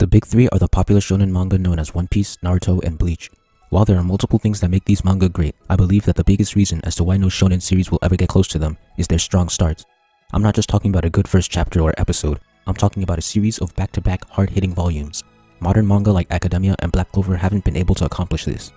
The big three are the popular shonen manga known as One Piece, Naruto, and Bleach. While there are multiple things that make these manga great, I believe that the biggest reason as to why no shonen series will ever get close to them is their strong starts. I'm not just talking about a good first chapter or episode, I'm talking about a series of back-to-back hard-hitting volumes. Modern manga like Academia and Black Clover haven't been able to accomplish this.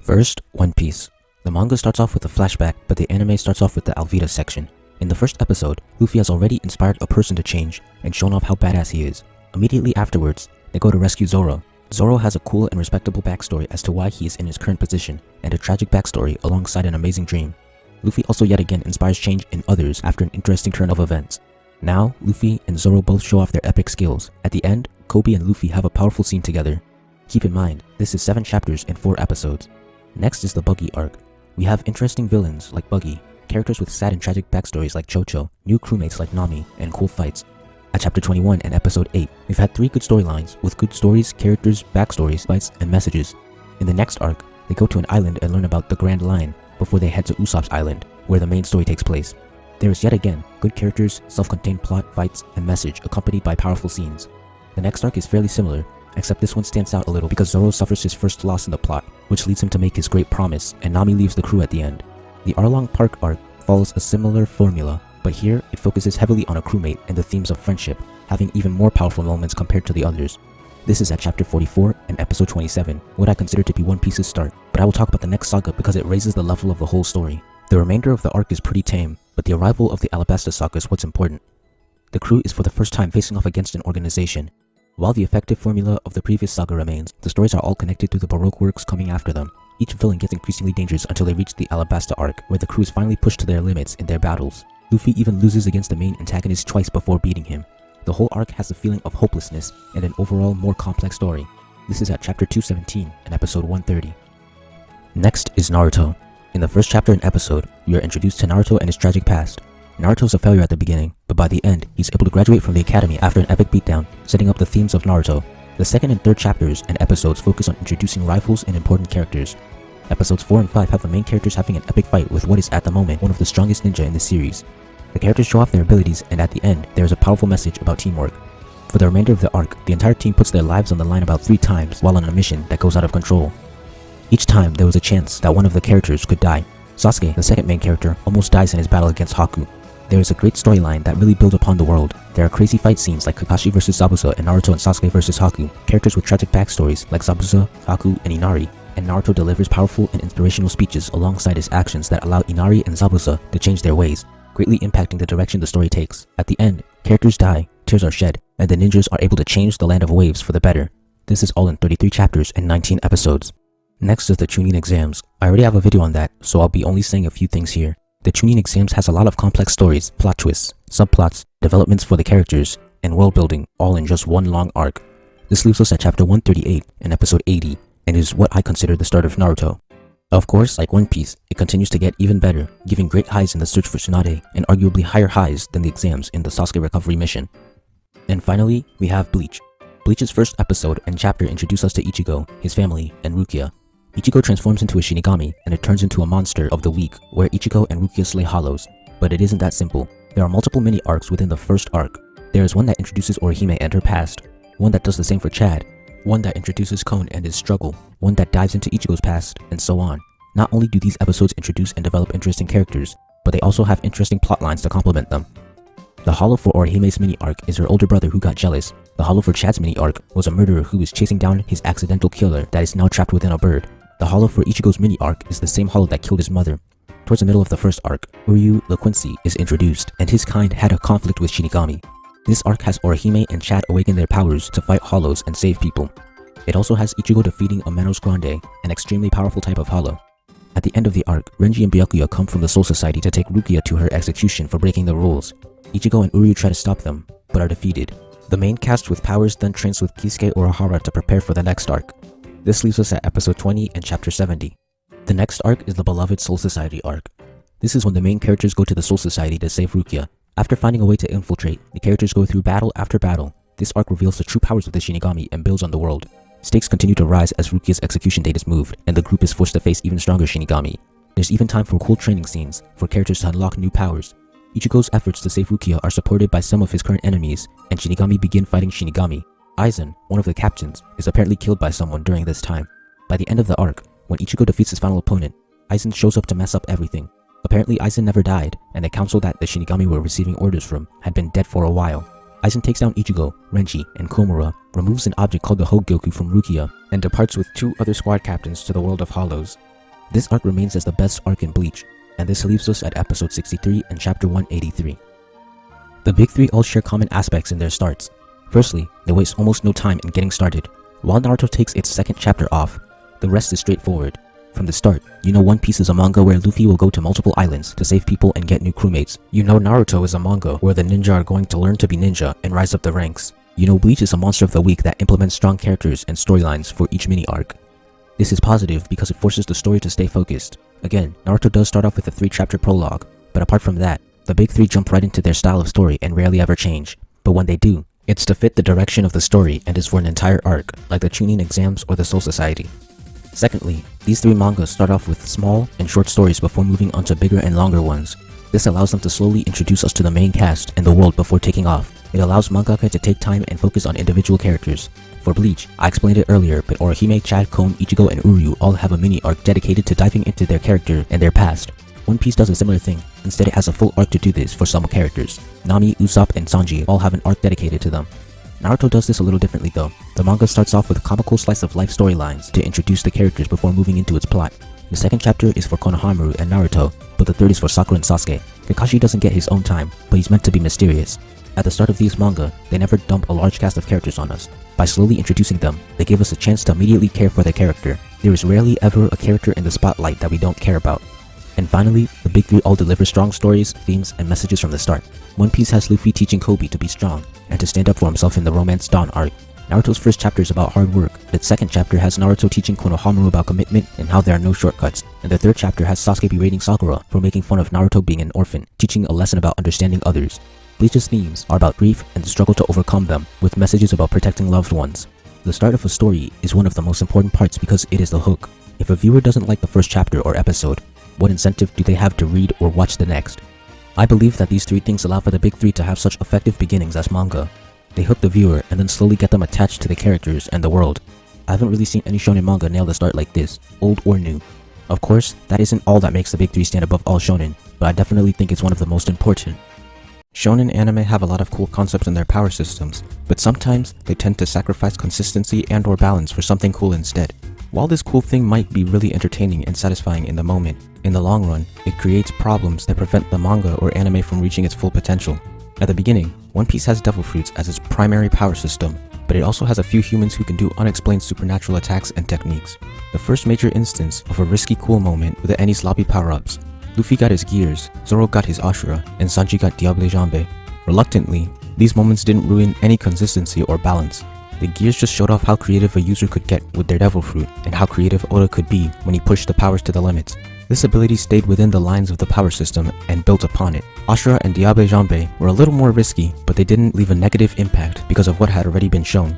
First, One Piece. The manga starts off with a flashback, but the anime starts off with the Alvida section. In the first episode, Luffy has already inspired a person to change and shown off how badass he is. Immediately afterwards, they go to rescue Zoro. Zoro has a cool and respectable backstory as to why he is in his current position, and a tragic backstory alongside an amazing dream. Luffy also yet again inspires change in others after an interesting turn of events. Now, Luffy and Zoro both show off their epic skills. At the end, Kobe and Luffy have a powerful scene together. Keep in mind, this is 7 chapters and 4 episodes. Next is the Buggy arc. We have interesting villains like Buggy, characters with sad and tragic backstories like Jojo, new crewmates like Nami, and cool fights. At chapter 21 and episode 8, we've had 3 good storylines with good stories, characters, backstories, fights, and messages. In the next arc, they go to an island and learn about the Grand Line before they head to Usopp's island, where the main story takes place. There is yet again good characters, self-contained plot, fights, and message accompanied by powerful scenes. The next arc is fairly similar, except this one stands out a little because Zoro suffers his first loss in the plot, which leads him to make his great promise, and Nami leaves the crew at the end. The Arlong Park arc follows a similar formula, but here it focuses heavily on a crewmate and the themes of friendship, having even more powerful moments compared to the others. This is at chapter 44 and episode 27, what I consider to be One Piece's start, but I will talk about the next saga because it raises the level of the whole story. The remainder of the arc is pretty tame, but the arrival of the Alabasta saga is what's important. The crew is for the first time facing off against an organization. While the effective formula of the previous saga remains, the stories are all connected through the Baroque works coming after them. Each villain gets increasingly dangerous until they reach the Alabasta arc, where the crew is finally pushed to their limits in their battles. Luffy even loses against the main antagonist twice before beating him. The whole arc has a feeling of hopelessness and an overall more complex story. This is at chapter 217 and episode 130. Next is Naruto. In the first chapter and episode, we are introduced to Naruto and his tragic past. Naruto's a failure at the beginning, but by the end, he's able to graduate from the academy after an epic beatdown, setting up the themes of Naruto. The second and third chapters and episodes focus on introducing rivals and important characters. Episodes 4 and 5 have the main characters having an epic fight with what is at the moment one of the strongest ninja in the series. The characters show off their abilities, and at the end, there is a powerful message about teamwork. For the remainder of the arc, the entire team puts their lives on the line about 3 times while on a mission that goes out of control. Each time, there was a chance that one of the characters could die. Sasuke, the second main character, almost dies in his battle against Haikyuu. There is a great storyline that really builds upon the world. There are crazy fight scenes like Kakashi vs Zabuza and Naruto and Sasuke vs Haikyuu, characters with tragic backstories like Zabuza, Haku, and Inari, and Naruto delivers powerful and inspirational speeches alongside his actions that allow Inari and Zabuza to change their ways, greatly impacting the direction the story takes. At the end, characters die, tears are shed, and the ninjas are able to change the land of waves for the better. This is all in 33 chapters and 19 episodes. Next is the chunin exams. I already have a video on that, so I'll be only saying a few things here. The chunin exams has a lot of complex stories, plot twists, subplots, developments for the characters, and world building all in just one long arc. This leaves us at chapter 138 and episode 80, and is what I consider the start of Naruto. Of course, like One Piece, it continues to get even better, giving great highs in the search for Tsunade, and arguably higher highs than the exams in the Sasuke recovery mission. And finally, we have Bleach. Bleach's first episode and chapter introduce us to Ichigo, his family, and Rukia. Ichigo transforms into a Shinigami, and it turns into a monster of the week, where Ichigo and Rukia slay hollows. But it isn't that simple. There are multiple mini-arcs within the first arc. There is one that introduces Orihime and her past, one that does the same for Chad, one that introduces Kon and his struggle, one that dives into Ichigo's past, and so on. Not only do these episodes introduce and develop interesting characters, but they also have interesting plot lines to complement them. The hollow for Orihime's mini-arc is her older brother who got jealous. The hollow for Chad's mini-arc was a murderer who was chasing down his accidental killer that is now trapped within a bird. The hollow for Ichigo's mini-arc is the same hollow that killed his mother. Towards the middle of the first arc, Uryu the Quincy is introduced, and his kind had a conflict with Shinigami. This arc has Orihime and Chad awaken their powers to fight hollows and save people. It also has Ichigo defeating a Manos Grande, an extremely powerful type of hollow. At the end of the arc, Renji and Byakuya come from the Soul Society to take Rukia to her execution for breaking the rules. Ichigo and Uryu try to stop them, but are defeated. The main cast with powers then trains with Kisuke Urahara to prepare for the next arc. This leaves us at episode 20 and chapter 70. The next arc is the beloved Soul Society arc. This is when the main characters go to the Soul Society to save Rukia. After finding a way to infiltrate, the characters go through battle after battle. This arc reveals the true powers of the Shinigami and builds on the world. Stakes continue to rise as Rukia's execution date is moved, and the group is forced to face even stronger Shinigami. There's even time for cool training scenes, for characters to unlock new powers. Ichigo's efforts to save Rukia are supported by some of his current enemies, and Shinigami begin fighting Shinigami. Aizen, one of the captains, is apparently killed by someone during this time. By the end of the arc, when Ichigo defeats his final opponent, Aizen shows up to mess up everything. Apparently Aizen never died, and the council that the Shinigami were receiving orders from had been dead for a while. Aizen takes down Ichigo, Renji, and Komura, removes an object called the Hogyoku from Rukia, and departs with 2 other squad captains to the world of Hollows. This arc remains as the best arc in Bleach, and this leaves us at episode 63 and chapter 183. The big 3 all share common aspects in their starts. Firstly, they waste almost no time in getting started. While Naruto takes its second chapter off, the rest is straightforward. From the start, you know One Piece is a manga where Luffy will go to multiple islands to save people and get new crewmates. You know Naruto is a manga where the ninja are going to learn to be ninja and rise up the ranks. You know Bleach is a monster of the week that implements strong characters and storylines for each mini arc. This is positive because it forces the story to stay focused. Again, Naruto does start off with a 3-chapter prologue, but apart from that, the big 3 jump right into their style of story and rarely ever change. But when they do, it's to fit the direction of the story and is for an entire arc, like the chunin exams or the Soul Society. Secondly, these 3 mangas start off with small and short stories before moving on to bigger and longer ones. This allows them to slowly introduce us to the main cast and the world before taking off. It allows mangaka to take time and focus on individual characters. For Bleach, I explained it earlier, but Orihime, Chad, Kon, Ichigo, and Uryu all have a mini arc dedicated to diving into their character and their past. One Piece does a similar thing. Instead, it has a full arc to do this for some characters. Nami, Usopp, and Sanji all have an arc dedicated to them. Naruto does this a little differently though. The manga starts off with comical slice of life storylines to introduce the characters before moving into its plot. The second chapter is for Konohamaru and Naruto, but the third is for Sakura and Sasuke. Kakashi doesn't get his own time, but he's meant to be mysterious. At the start of these manga, they never dump a large cast of characters on us. By slowly introducing them, they give us a chance to immediately care for their character. There is rarely ever a character in the spotlight that we don't care about. And finally, the big 3 all deliver strong stories, themes, and messages from the start. One Piece has Luffy teaching Kobe to be strong and to stand up for himself in the Romance Dawn arc. Naruto's first chapter is about hard work. The second chapter has Naruto teaching Konohamaru about commitment and how there are no shortcuts. And the third chapter has Sasuke berating Sakura for making fun of Naruto being an orphan, teaching a lesson about understanding others. Bleach's themes are about grief and the struggle to overcome them, with messages about protecting loved ones. The start of a story is one of the most important parts because it is the hook. If a viewer doesn't like the first chapter or episode, what incentive do they have to read or watch the next? I believe that these 3 things allow for the big 3 to have such effective beginnings as manga. They hook the viewer and then slowly get them attached to the characters and the world. I haven't really seen any shonen manga nail the start like this, old or new. Of course, that isn't all that makes the big 3 stand above all shonen, but I definitely think it's one of the most important. Shonen anime have a lot of cool concepts in their power systems, but sometimes they tend to sacrifice consistency and or balance for something cool instead. While this cool thing might be really entertaining and satisfying in the moment, in the long run, it creates problems that prevent the manga or anime from reaching its full potential. At the beginning, One Piece has devil fruits as its primary power system, but it also has a few humans who can do unexplained supernatural attacks and techniques. The first major instance of a risky cool moment were the Enies lobby power-ups. Luffy got his gears, Zoro got his Ashura, and Sanji got Diable Jambe. Reluctantly, these moments didn't ruin any consistency or balance. The gears just showed off how creative a user could get with their devil fruit, and how creative Oda could be when he pushed the powers to the limits. This ability stayed within the lines of the power system and built upon it. Ashura and Diable Jambe were a little more risky, but they didn't leave a negative impact because of what had already been shown.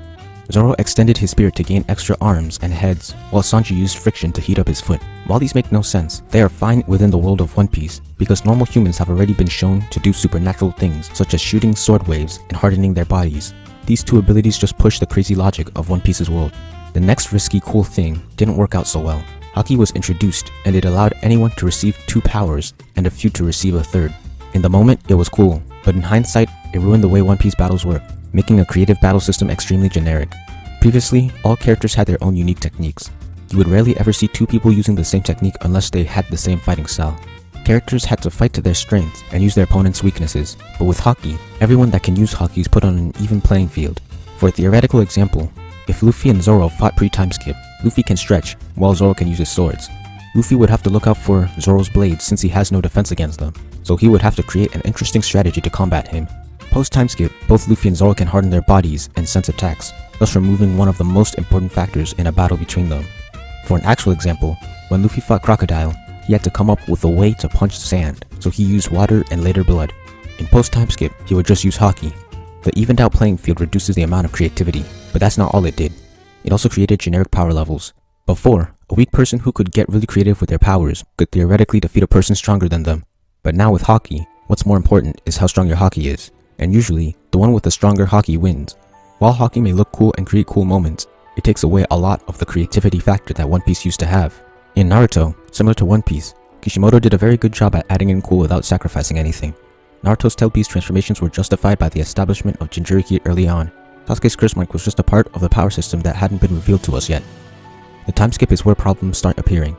Zoro extended his spear to gain extra arms and heads, while Sanji used friction to heat up his foot. While these make no sense, they are fine within the world of One Piece, because normal humans have already been shown to do supernatural things such as shooting sword waves and hardening their bodies. These 2 abilities just push the crazy logic of One Piece's world. The next risky cool thing didn't work out so well. Haki was introduced, and it allowed anyone to receive 2 powers and a few to receive a third. In the moment, it was cool, but in hindsight, it ruined the way One Piece battles work, making a creative battle system extremely generic. Previously, all characters had their own unique techniques. You would rarely ever see 2 people using the same technique unless they had the same fighting style. Characters had to fight to their strengths and use their opponent's weaknesses, but with Haki, everyone that can use Haki is put on an even playing field. For a theoretical example, if Luffy and Zoro fought pre-time skip, Luffy can stretch, while Zoro can use his swords. Luffy would have to look out for Zoro's blades since he has no defense against them, so he would have to create an interesting strategy to combat him. Post-time skip, both Luffy and Zoro can harden their bodies and sense attacks, thus removing one of the most important factors in a battle between them. For an actual example, when Luffy fought Crocodile, he had to come up with a way to punch sand, so he used water and later blood. In post-time skip, he would just use Haki. The evened out playing field reduces the amount of creativity, but that's not all it did. It also created generic power levels. Before, a weak person who could get really creative with their powers could theoretically defeat a person stronger than them. But now with Haki, what's more important is how strong your Haki is, and usually, the one with the stronger Haki wins. While hawking may look cool and create cool moments, it takes away a lot of the creativity factor that One Piece used to have. In Naruto, similar to One Piece, Kishimoto did a very good job at adding in cool without sacrificing anything. Naruto's tailpiece transformations were justified by the establishment of Jinchuriki early on. Sasuke's curse mark was just a part of the power system that hadn't been revealed to us yet. The time skip is where problems start appearing.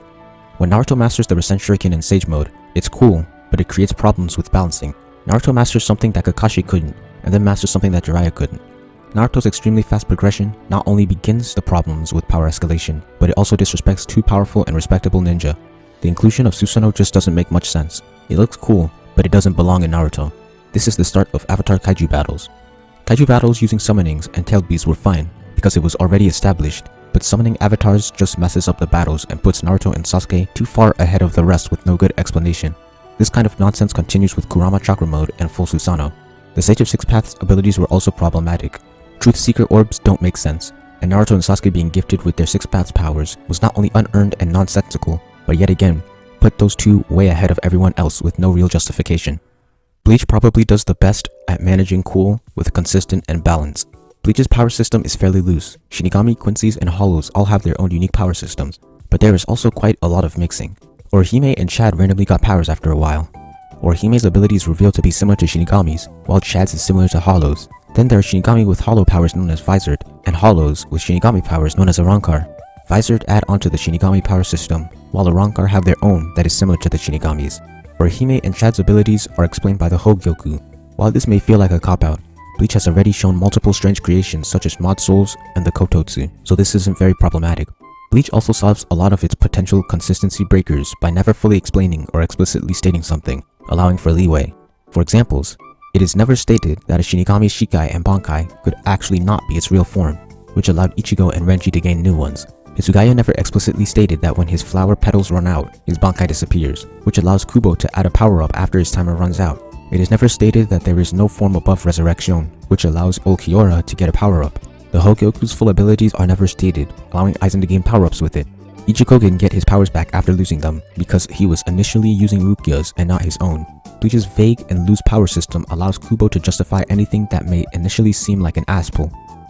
When Naruto masters the Rasen Shuriken in Sage Mode, it's cool, but it creates problems with balancing. Naruto masters something that Kakashi couldn't, and then masters something that Jiraiya couldn't. Naruto's extremely fast progression not only begins the problems with power escalation, but it also disrespects two powerful and respectable ninja. The inclusion of Susanoo just doesn't make much sense. It looks cool, but it doesn't belong in Naruto. This is the start of Avatar Kaiju battles. Kaiju battles using summonings and tailed beasts were fine, because it was already established, but summoning avatars just messes up the battles and puts Naruto and Sasuke too far ahead of the rest with no good explanation. This kind of nonsense continues with Kurama Chakra Mode and Full Susanoo. The Sage of Six Paths abilities were also problematic. Truth Seeker orbs don't make sense, and Naruto and Sasuke being gifted with their Six Paths powers was not only unearned and nonsensical, but yet again, put those two way ahead of everyone else with no real justification. Bleach probably does the best at managing cool with consistent and balance. Bleach's power system is fairly loose. Shinigami, Quincy's, and Hollows all have their own unique power systems, but there is also quite a lot of mixing. Orihime and Chad randomly got powers after a while. Orihime's ability is revealed to be similar to Shinigami's, while Chad's is similar to Hollow's. Then there are Shinigami with Hollow powers known as Vizard, and Hollows with Shinigami powers known as Arrancar. Vizard add onto the Shinigami power system, while Arrancar have their own that is similar to the Shinigami's. Orihime and Chad's abilities are explained by the Hogyoku. While this may feel like a cop-out, Bleach has already shown multiple strange creations such as Mod Souls and the Kototsu, so this isn't very problematic. Bleach also solves a lot of its potential consistency breakers by never fully explaining or explicitly stating something, allowing for leeway. For examples, it is never stated that a Shinigami's Shikai and Bankai could actually not be its real form, which allowed Ichigo and Renji to gain new ones. Hitsugaya never explicitly stated that when his flower petals run out, his Bankai disappears, which allows Kubo to add a power-up after his timer runs out. It is never stated that there is no form above Resurrection, which allows Ulquiorra to get a power-up. The Hogyoku's full abilities are never stated, allowing Aizen to gain power-ups with it. Ichigo can get his powers back after losing them, because he was initially using Rukia's and not his own. Bleach's vague and loose power system allows Kubo to justify anything that may initially seem like an ass pull.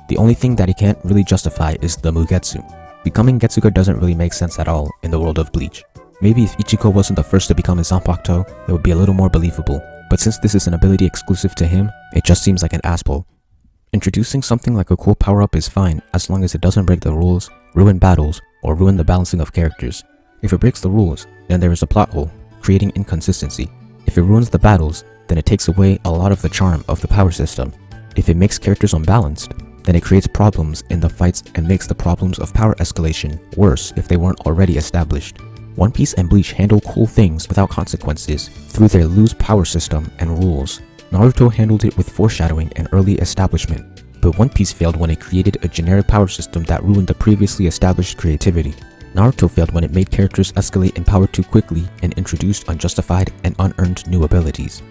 The only thing that he can't really justify is the Mugetsu. Becoming Getsuga doesn't really make sense at all in the world of Bleach. Maybe if Ichigo wasn't the first to become a Zanpakuto, it would be a little more believable, but since this is an ability exclusive to him, it just seems like an ass pull. Introducing something like a cool power-up is fine as long as it doesn't break the rules, ruin battles, or ruin the balancing of characters. If it breaks the rules, then there is a plot hole, creating inconsistency. If it ruins the battles, then it takes away a lot of the charm of the power system. If it makes characters unbalanced, then it creates problems in the fights and makes the problems of power escalation worse if they weren't already established. One Piece and Bleach handle cool things without consequences through their loose power system and rules. Naruto handled it with foreshadowing and early establishment, but One Piece failed when it created a generic power system that ruined the previously established creativity. Naruto failed when it made characters escalate in power too quickly and introduced unjustified and unearned new abilities.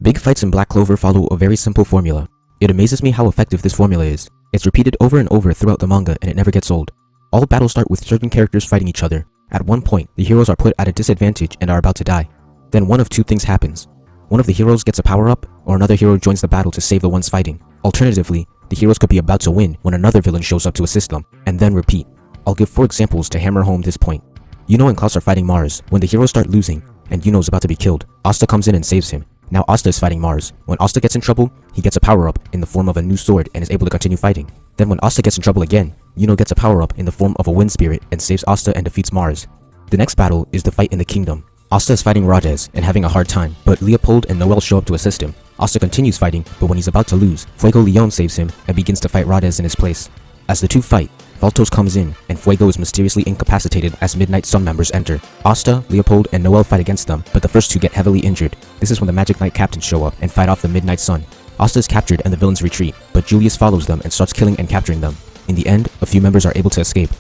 Big fights in Black Clover follow a very simple formula. It amazes me how effective this formula is. It's repeated over and over throughout the manga and it never gets old. All battles start with certain characters fighting each other. At one point, the heroes are put at a disadvantage and are about to die. Then one of two things happens. One of the heroes gets a power-up, or another hero joins the battle to save the ones fighting. Alternatively, the heroes could be about to win when another villain shows up to assist them, and then repeat. I'll give 4 examples to hammer home this point. Yuno and Klaus are fighting Mars. When the heroes start losing, and Yuno's about to be killed, Asta comes in and saves him. Now Asta is fighting Mars. When Asta gets in trouble, he gets a power-up in the form of a new sword and is able to continue fighting. Then when Asta gets in trouble again, Yuno gets a power-up in the form of a wind spirit and saves Asta and defeats Mars. The next battle is the fight in the kingdom. Asta is fighting Rades and having a hard time, but Leopold and Noel show up to assist him. Asta continues fighting, but when he's about to lose, Fuego Leon saves him and begins to fight Rades in his place. As the two fight, Valtos comes in, and Fuego is mysteriously incapacitated as Midnight Sun members enter. Asta, Leopold, and Noel fight against them, but the first two get heavily injured. This is when the Magic Knight captains show up and fight off the Midnight Sun. Asta is captured and the villains retreat, but Julius follows them and starts killing and capturing them. In the end, a few members are able to escape.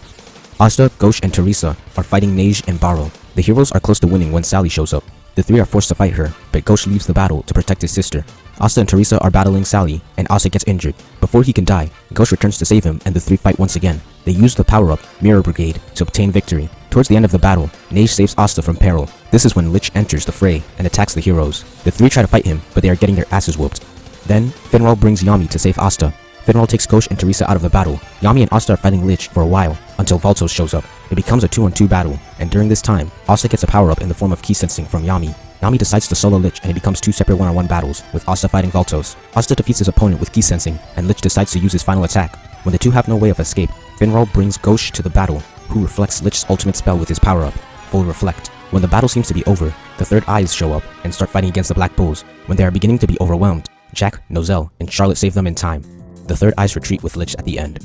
Asta, Gauche, and Teresa are fighting Neige and Baro. The heroes are close to winning when Sally shows up. The three are forced to fight her, but Gauche leaves the battle to protect his sister. Asta and Teresa are battling Sally, and Asta gets injured. Before he can die, Gauche returns to save him and the three fight once again. They use the power-up, Mirror Brigade, to obtain victory. Towards the end of the battle, Neige saves Asta from peril. This is when Lich enters the fray and attacks the heroes. The three try to fight him, but they are getting their asses whooped. Then, Finral brings Yami to save Asta. Finral takes Gosh and Teresa out of the battle. Yami and Asta are fighting Lich for a while, until Valtos shows up. It becomes a 2-on-2 battle, and during this time, Asta gets a power-up in the form of ki sensing from Yami. Yami decides to solo Lich and it becomes 2 separate 1-on-1 battles, with Asta fighting Valtos. Asta defeats his opponent with ki sensing, and Lich decides to use his final attack. When the two have no way of escape, Finral brings Gosh to the battle, who reflects Lich's ultimate spell with his power-up, Full Reflect. When the battle seems to be over, the third eyes show up and start fighting against the Black Bulls. When they are beginning to be overwhelmed, Jack, Nozel, and Charlotte save them in time. The third eyes retreat with Lich at the end.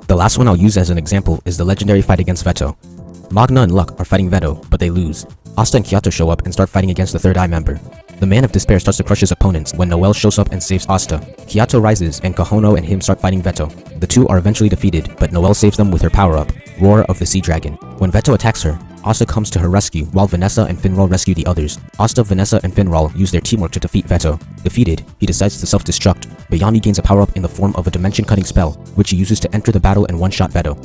The last one I'll use as an example is the legendary fight against Veto. Magna and Luck are fighting Veto, but they lose. Asta and Kyoto show up and start fighting against the third eye member. The Man of Despair starts to crush his opponents when Noel shows up and saves Asta. Kyoto rises and Kahono and him start fighting Veto. The two are eventually defeated, but Noel saves them with her power-up, Roar of the Sea Dragon. When Veto attacks her, Asta comes to her rescue while Vanessa and Finral rescue the others. Asta, Vanessa, and Finral use their teamwork to defeat Veto. Defeated, he decides to self-destruct, but Yami gains a power-up in the form of a dimension-cutting spell, which he uses to enter the battle and one-shot Veto.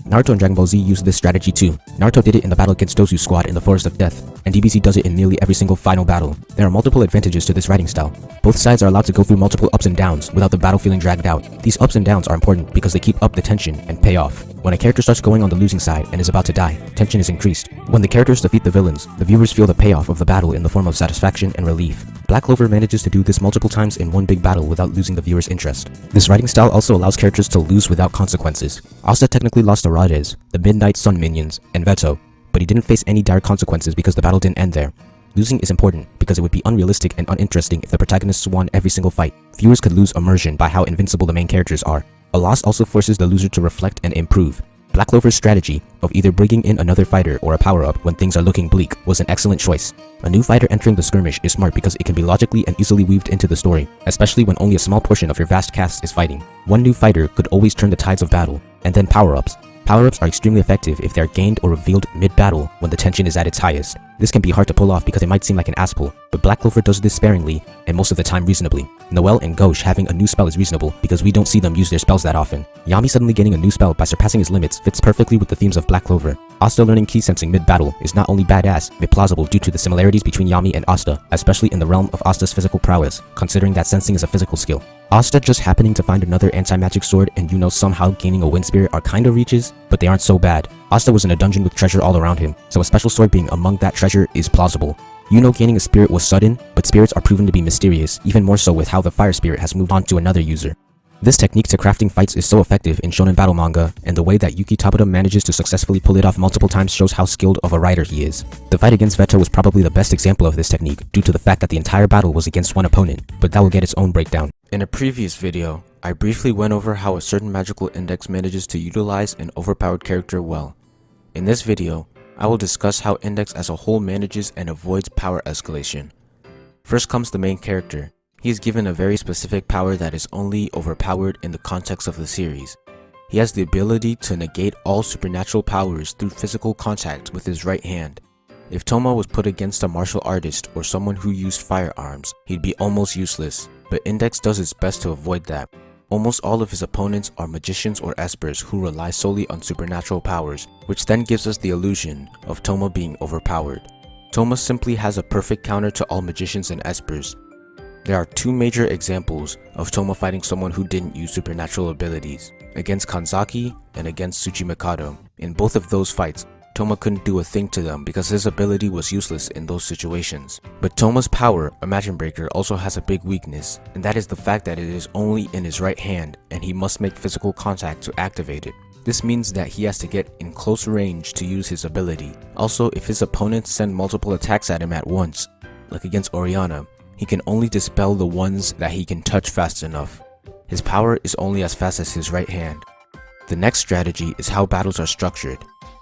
Naruto and Dragon Ball Z use this strategy too. Naruto did it in the battle against Dozu's squad in the Forest of Death, and DBZ does it in nearly every single final battle. There are multiple advantages to this writing style. Both sides are allowed to go through multiple ups and downs without the battle feeling dragged out. These ups and downs are important because they keep up the tension and pay off. When a character starts going on the losing side and is about to die, tension is increased. When the characters defeat the villains, the viewers feel the payoff of the battle in the form of satisfaction and relief. Black Clover manages to do this multiple times in one big battle without losing the viewer's interest. This writing style also allows characters to lose without consequences. Asta technically lost to Rades, the Midnight Sun minions, and Veto, but he didn't face any dire consequences because the battle didn't end there. Losing is important because it would be unrealistic and uninteresting if the protagonists won every single fight. Viewers could lose immersion by how invincible the main characters are. A loss also forces the loser to reflect and improve. Black Clover's strategy of either bringing in another fighter or a power-up when things are looking bleak was an excellent choice. A new fighter entering the skirmish is smart because it can be logically and easily weaved into the story, especially when only a small portion of your vast cast is fighting. One new fighter could always turn the tides of battle. And then power-ups. Power-ups are extremely effective if they are gained or revealed mid-battle when the tension is at its highest. This can be hard to pull off because it might seem like an ass pull, but Black Clover does this sparingly and most of the time reasonably. Noel and Gosh having a new spell is reasonable because we don't see them use their spells that often. Yami suddenly getting a new spell by surpassing his limits fits perfectly with the themes of Black Clover. Asta learning ki sensing mid-battle is not only badass, but plausible due to the similarities between Yami and Asta, especially in the realm of Asta's physical prowess, considering that sensing is a physical skill. Asta just happening to find another anti-magic sword and somehow gaining a wind spirit are kinda reaches, but they aren't so bad. Asta was in a dungeon with treasure all around him, so a special sword being among that treasure is plausible. Gaining a spirit was sudden, but spirits are proven to be mysterious, even more so with how the fire spirit has moved on to another user. This technique to crafting fights is so effective in shonen battle manga, and the way that Yuki Tabata manages to successfully pull it off multiple times shows how skilled of a writer he is. The fight against Veto was probably the best example of this technique due to the fact that the entire battle was against one opponent, but that will get its own breakdown. In a previous video, I briefly went over how a certain magical index manages to utilize an overpowered character well. In this video, I will discuss how index as a whole manages and avoids power escalation. First comes the main character. He is given a very specific power that is only overpowered in the context of the series. He has the ability to negate all supernatural powers through physical contact with his right hand. If Toma was put against a martial artist or someone who used firearms, he'd be almost useless, but Index does its best to avoid that. Almost all of his opponents are magicians or espers who rely solely on supernatural powers, which then gives us the illusion of Toma being overpowered. Toma simply has a perfect counter to all magicians and espers. There are two major examples of Toma fighting someone who didn't use supernatural abilities, against Kanzaki and against Tsuchimikado. In both of those fights, Toma couldn't do a thing to them because his ability was useless in those situations. But Toma's power, Imagine Breaker, also has a big weakness, and that is the fact that it is only in his right hand and he must make physical contact to activate it. This means that he has to get in close range to use his ability. Also, if his opponents send multiple attacks at him at once, like against Oriana, he can only dispel the ones that he can touch fast enough. His power is only as fast as his right hand. The next strategy is how battles are structured.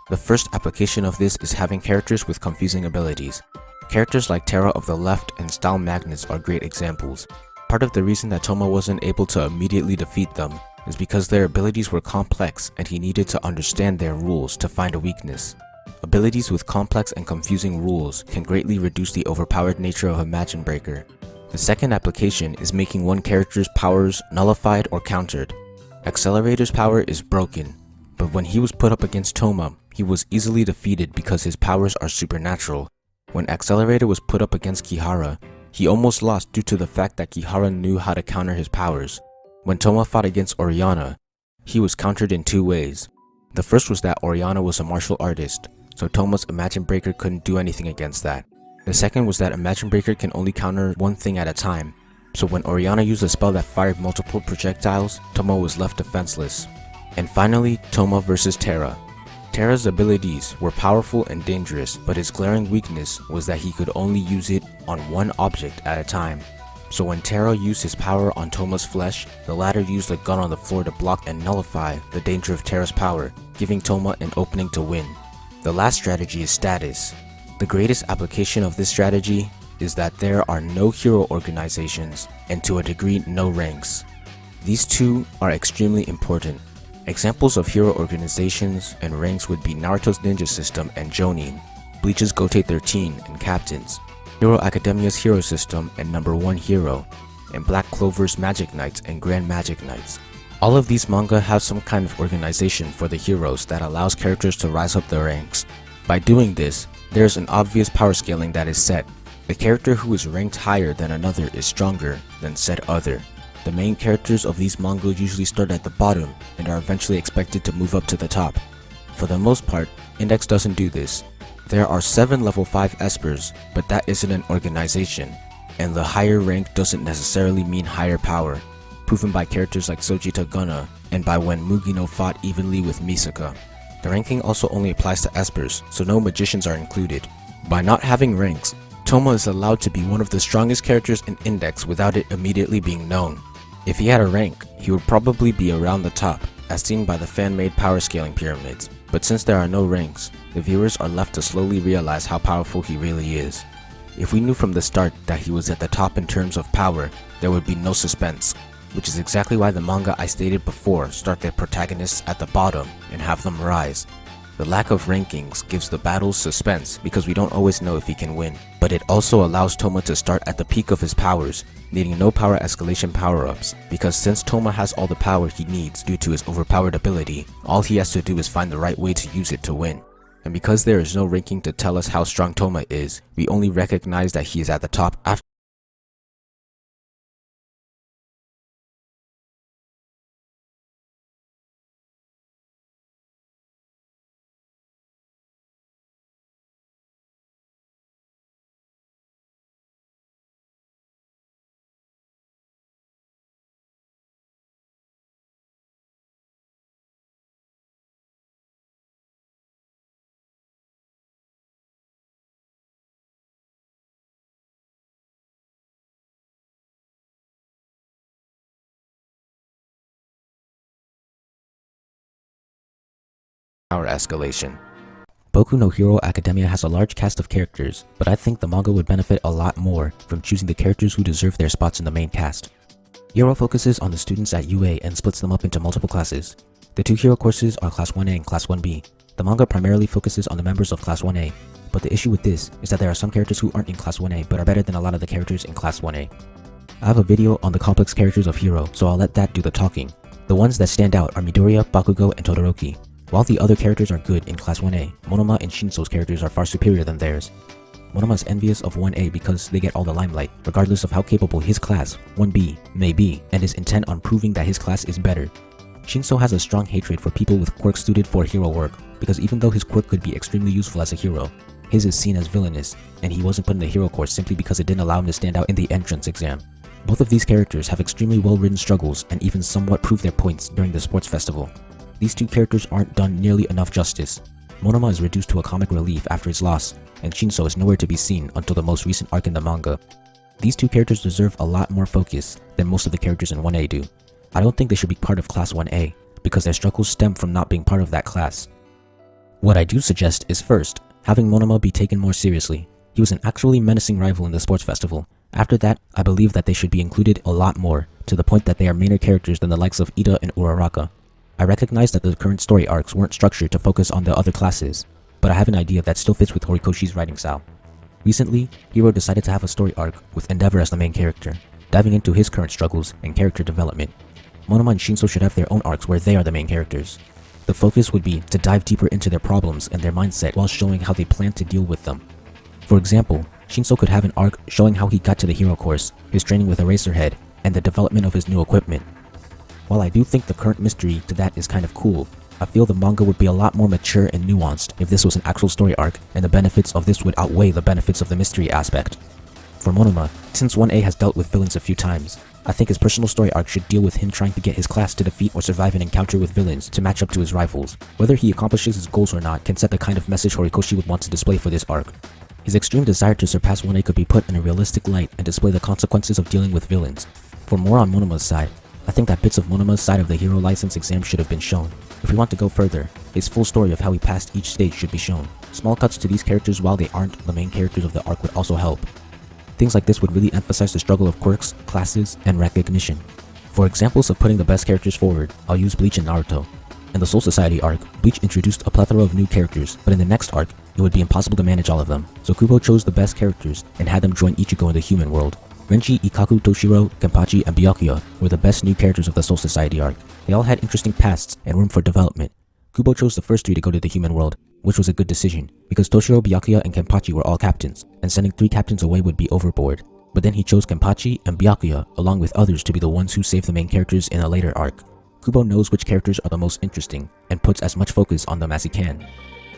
The first application of this is having characters with confusing abilities. Characters like Terra of the Left and Style Magnets are great examples. Part of the reason that Toma wasn't able to immediately defeat them is because their abilities were complex and he needed to understand their rules to find a weakness. Abilities with complex and confusing rules can greatly reduce the overpowered nature of Imagine Breaker. The second application is making one character's powers nullified or countered. Accelerator's power is broken, but when he was put up against Toma, he was easily defeated because his powers are supernatural. When Accelerator was put up against Kihara, he almost lost due to the fact that Kihara knew how to counter his powers. When Toma fought against Oriana, he was countered in two ways. The first was that Oriana was a martial artist, so Toma's Imagine Breaker couldn't do anything against that. The second was that Imagine Breaker can only counter one thing at a time, so when Oriana used a spell that fired multiple projectiles, Toma was left defenseless. And finally, Toma versus Terra. Terra's abilities were powerful and dangerous, but his glaring weakness was that he could only use it on one object at a time. So when Terra used his power on Toma's flesh, the latter used a gun on the floor to block and nullify the danger of Terra's power, giving Toma an opening to win. The last strategy is status. The greatest application of this strategy is that there are no hero organizations, and to a degree no ranks. These two are extremely important. Examples of hero organizations and ranks would be Naruto's ninja system and jonin, Bleach's Gote 13 and captains, Hero Academia's hero system and number 1 hero, and Black Clover's magic knights and grand magic knights. All of these manga have some kind of organization for the heroes that allows characters to rise up their ranks. By doing this, there is an obvious power scaling that is set. The character who is ranked higher than another is stronger than said other. The main characters of these manga usually start at the bottom and are eventually expected to move up to the top. For the most part, Index doesn't do this. There are 7 level 5 espers, but that isn't an organization, and the higher rank doesn't necessarily mean higher power, proven by characters like Sojita Gunna and by when Mugino fought evenly with Misaka. The ranking also only applies to espers, so no magicians are included. By not having ranks, Toma is allowed to be one of the strongest characters in Index without it immediately being known. If he had a rank, he would probably be around the top, as seen by the fan-made power scaling pyramids. But since there are no ranks, the viewers are left to slowly realize how powerful he really is. If we knew from the start that he was at the top in terms of power, there would be no suspense, which is exactly why the manga I stated before start their protagonists at the bottom and have them rise. The lack of rankings gives the battles suspense because we don't always know if he can win, but it also allows Toma to start at the peak of his powers, needing no power escalation power-ups, because since Toma has all the power he needs due to his overpowered ability, all he has to do is find the right way to use it to win. And because there is no ranking to tell us how strong Toma is, we only recognize that he is at the top after power escalation. Boku no Hero Academia has a large cast of characters, but I think the manga would benefit a lot more from choosing the characters who deserve their spots in the main cast. Hero focuses on the students at UA and splits them up into multiple classes. The 2 hero courses are Class 1A and Class 1B. The manga primarily focuses on the members of Class 1A, but the issue with this is that there are some characters who aren't in Class 1A but are better than a lot of the characters in Class 1A. I have a video on the complex characters of Hero, so I'll let that do the talking. The ones that stand out are Midoriya, Bakugo, and Todoroki. While the other characters are good in Class 1A, Monoma and Shinso's characters are far superior than theirs. Monoma is envious of 1A because they get all the limelight, regardless of how capable his class, 1B, may be, and is intent on proving that his class is better. Shinso has a strong hatred for people with quirks suited for hero work, because even though his quirk could be extremely useful as a hero, his is seen as villainous, and he wasn't put in the hero course simply because it didn't allow him to stand out in the entrance exam. Both of these characters have extremely well-written struggles and even somewhat prove their points during the sports festival. These 2 characters aren't done nearly enough justice. Monoma is reduced to a comic relief after his loss, and Shinso is nowhere to be seen until the most recent arc in the manga. These 2 characters deserve a lot more focus than most of the characters in 1A do. I don't think they should be part of Class 1A, because their struggles stem from not being part of that class. What I do suggest is first, having Monoma be taken more seriously. He was an actually menacing rival in the sports festival. After that, I believe that they should be included a lot more, to the point that they are mainer characters than the likes of Ida and Uraraka. I recognize that the current story arcs weren't structured to focus on the other classes, but I have an idea that still fits with Horikoshi's writing style. Recently, Hero decided to have a story arc with Endeavor as the main character, diving into his current struggles and character development. Monoma and Shinso should have their own arcs where they are the main characters. The focus would be to dive deeper into their problems and their mindset while showing how they plan to deal with them. For example, Shinso could have an arc showing how he got to the hero course, his training with Eraserhead, and the development of his new equipment. While I do think the current mystery to that is kind of cool, I feel the manga would be a lot more mature and nuanced if this was an actual story arc, and the benefits of this would outweigh the benefits of the mystery aspect. For Monoma, since 1A has dealt with villains a few times, I think his personal story arc should deal with him trying to get his class to defeat or survive an encounter with villains to match up to his rivals. Whether he accomplishes his goals or not can set the kind of message Horikoshi would want to display for this arc. His extreme desire to surpass 1A could be put in a realistic light and display the consequences of dealing with villains. For more on Monoma's side, I think that bits of Monoma's side of the hero license exam should have been shown. If we want to go further, his full story of how he passed each stage should be shown. Small cuts to these characters while they aren't the main characters of the arc would also help. Things like this would really emphasize the struggle of quirks, classes, and recognition. For examples of putting the best characters forward, I'll use Bleach and Naruto. In the Soul Society arc, Bleach introduced a plethora of new characters, but in the next arc, it would be impossible to manage all of them, so Kubo chose the best characters and had them join Ichigo in the human world. Renji, Ikaku, Toshiro, Kenpachi, and Byakuya were the best new characters of the Soul Society arc. They all had interesting pasts and room for development. Kubo chose the first three to go to the human world, which was a good decision, because Toshiro, Byakuya, and Kenpachi were all captains, and sending 3 captains away would be overboard. But then he chose Kenpachi and Byakuya, along with others, to be the ones who save the main characters in a later arc. Kubo knows which characters are the most interesting, and puts as much focus on them as he can.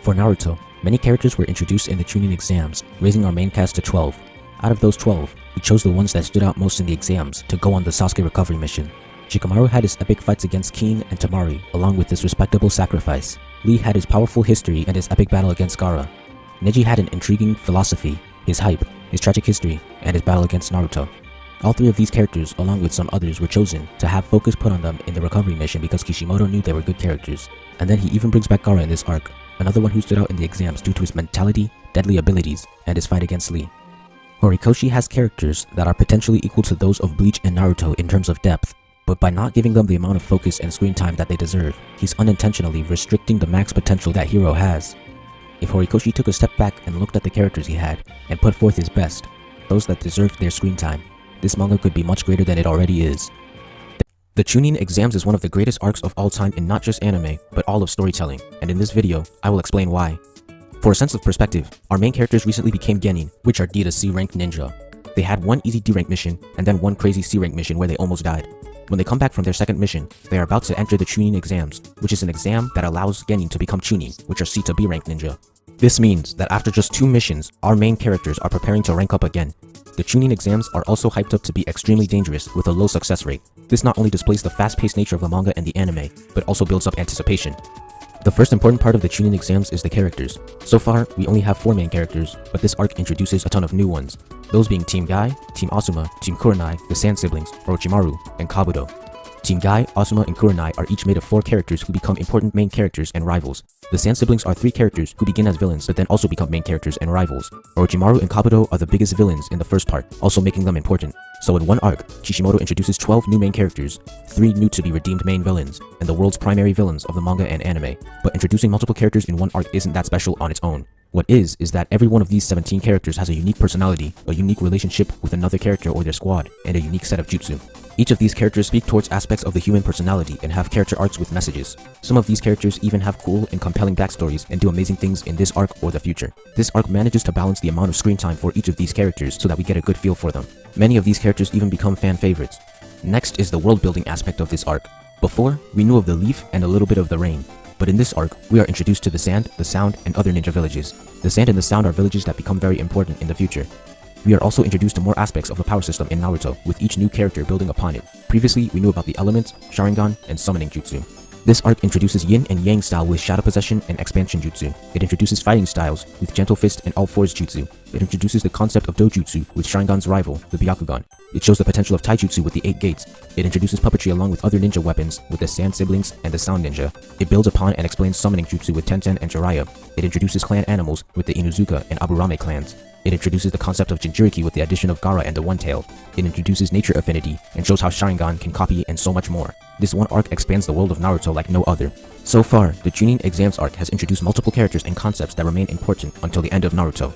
For Naruto, many characters were introduced in the chunin exams, raising our main cast to 12. Out of those 12, he chose the ones that stood out most in the exams to go on the Sasuke recovery mission. Shikamaru had his epic fights against Keen and Tamari, along with his respectable sacrifice. Lee had his powerful history and his epic battle against Gaara. Neji had an intriguing philosophy, his hype, his tragic history, and his battle against Naruto. All 3 of these characters, along with some others, were chosen to have focus put on them in the recovery mission because Kishimoto knew they were good characters. And then he even brings back Gaara in this arc, another one who stood out in the exams due to his mentality, deadly abilities, and his fight against Lee. Horikoshi has characters that are potentially equal to those of Bleach and Naruto in terms of depth, but by not giving them the amount of focus and screen time that they deserve, he's unintentionally restricting the max potential that hero has. If Horikoshi took a step back and looked at the characters he had, and put forth his best, those that deserved their screen time, this manga could be much greater than it already is. The chunin exams is one of the greatest arcs of all time in not just anime, but all of storytelling, and in this video, I will explain why. For a sense of perspective, our main characters recently became genin, which are D to C rank ninja. They had one easy D rank mission, and then one crazy C rank mission where they almost died. When they come back from their second mission, they are about to enter the chunin exams, which is an exam that allows genin to become chunin, which are C to B rank ninja. This means that after just 2 missions, our main characters are preparing to rank up again. The chunin exams are also hyped up to be extremely dangerous with a low success rate. This not only displays the fast-paced nature of the manga and the anime, but also builds up anticipation. The first important part of the chunin exams is the characters. So far, we only have 4 main characters, but this arc introduces a ton of new ones. Those being Team Guy, Team Asuma, Team Kurenai, the Sand Siblings, Orochimaru, and Kabuto. Team Guy, Asuma, and Kurenai are each made of 4 characters who become important main characters and rivals. The Sand Siblings are 3 characters who begin as villains but then also become main characters and rivals. Orochimaru and Kabuto are the biggest villains in the first part, also making them important. So in one arc, Kishimoto introduces 12 new main characters, 3 new to be redeemed main villains, and the world's primary villains of the manga and anime. But introducing multiple characters in one arc isn't that special on its own. What is that every one of these 17 characters has a unique personality, a unique relationship with another character or their squad, and a unique set of jutsu. Each of these characters speak towards aspects of the human personality and have character arcs with messages. Some of these characters even have cool and compelling backstories and do amazing things in this arc or the future. This arc manages to balance the amount of screen time for each of these characters so that we get a good feel for them. Many of these characters even become fan favorites. Next is the world building aspect of this arc. Before, we knew of the leaf and a little bit of the rain. But in this arc, we are introduced to the sand, the sound, and other ninja villages. The sand and the sound are villages that become very important in the future. We are also introduced to more aspects of the power system in Naruto, with each new character building upon it. Previously, we knew about the elements, Sharingan, and summoning jutsu. This arc introduces yin and yang style with shadow possession and expansion jutsu. It introduces fighting styles with gentle fist and all fours jutsu. It introduces the concept of dojutsu with Sharingan's rival, the Byakugan. It shows the potential of taijutsu with the 8 gates. It introduces puppetry along with other ninja weapons with the Sand Siblings and the Sound Ninja. It builds upon and explains summoning jutsu with Tenten and Jiraiya. It introduces clan animals with the Inuzuka and Aburame clans. It introduces the concept of Jinchuriki with the addition of Gaara and the One Tail. It introduces nature affinity and shows how Sharingan can copy and so much more. This one arc expands the world of Naruto like no other. So far, the Chunin Exams arc has introduced multiple characters and concepts that remain important until the end of Naruto.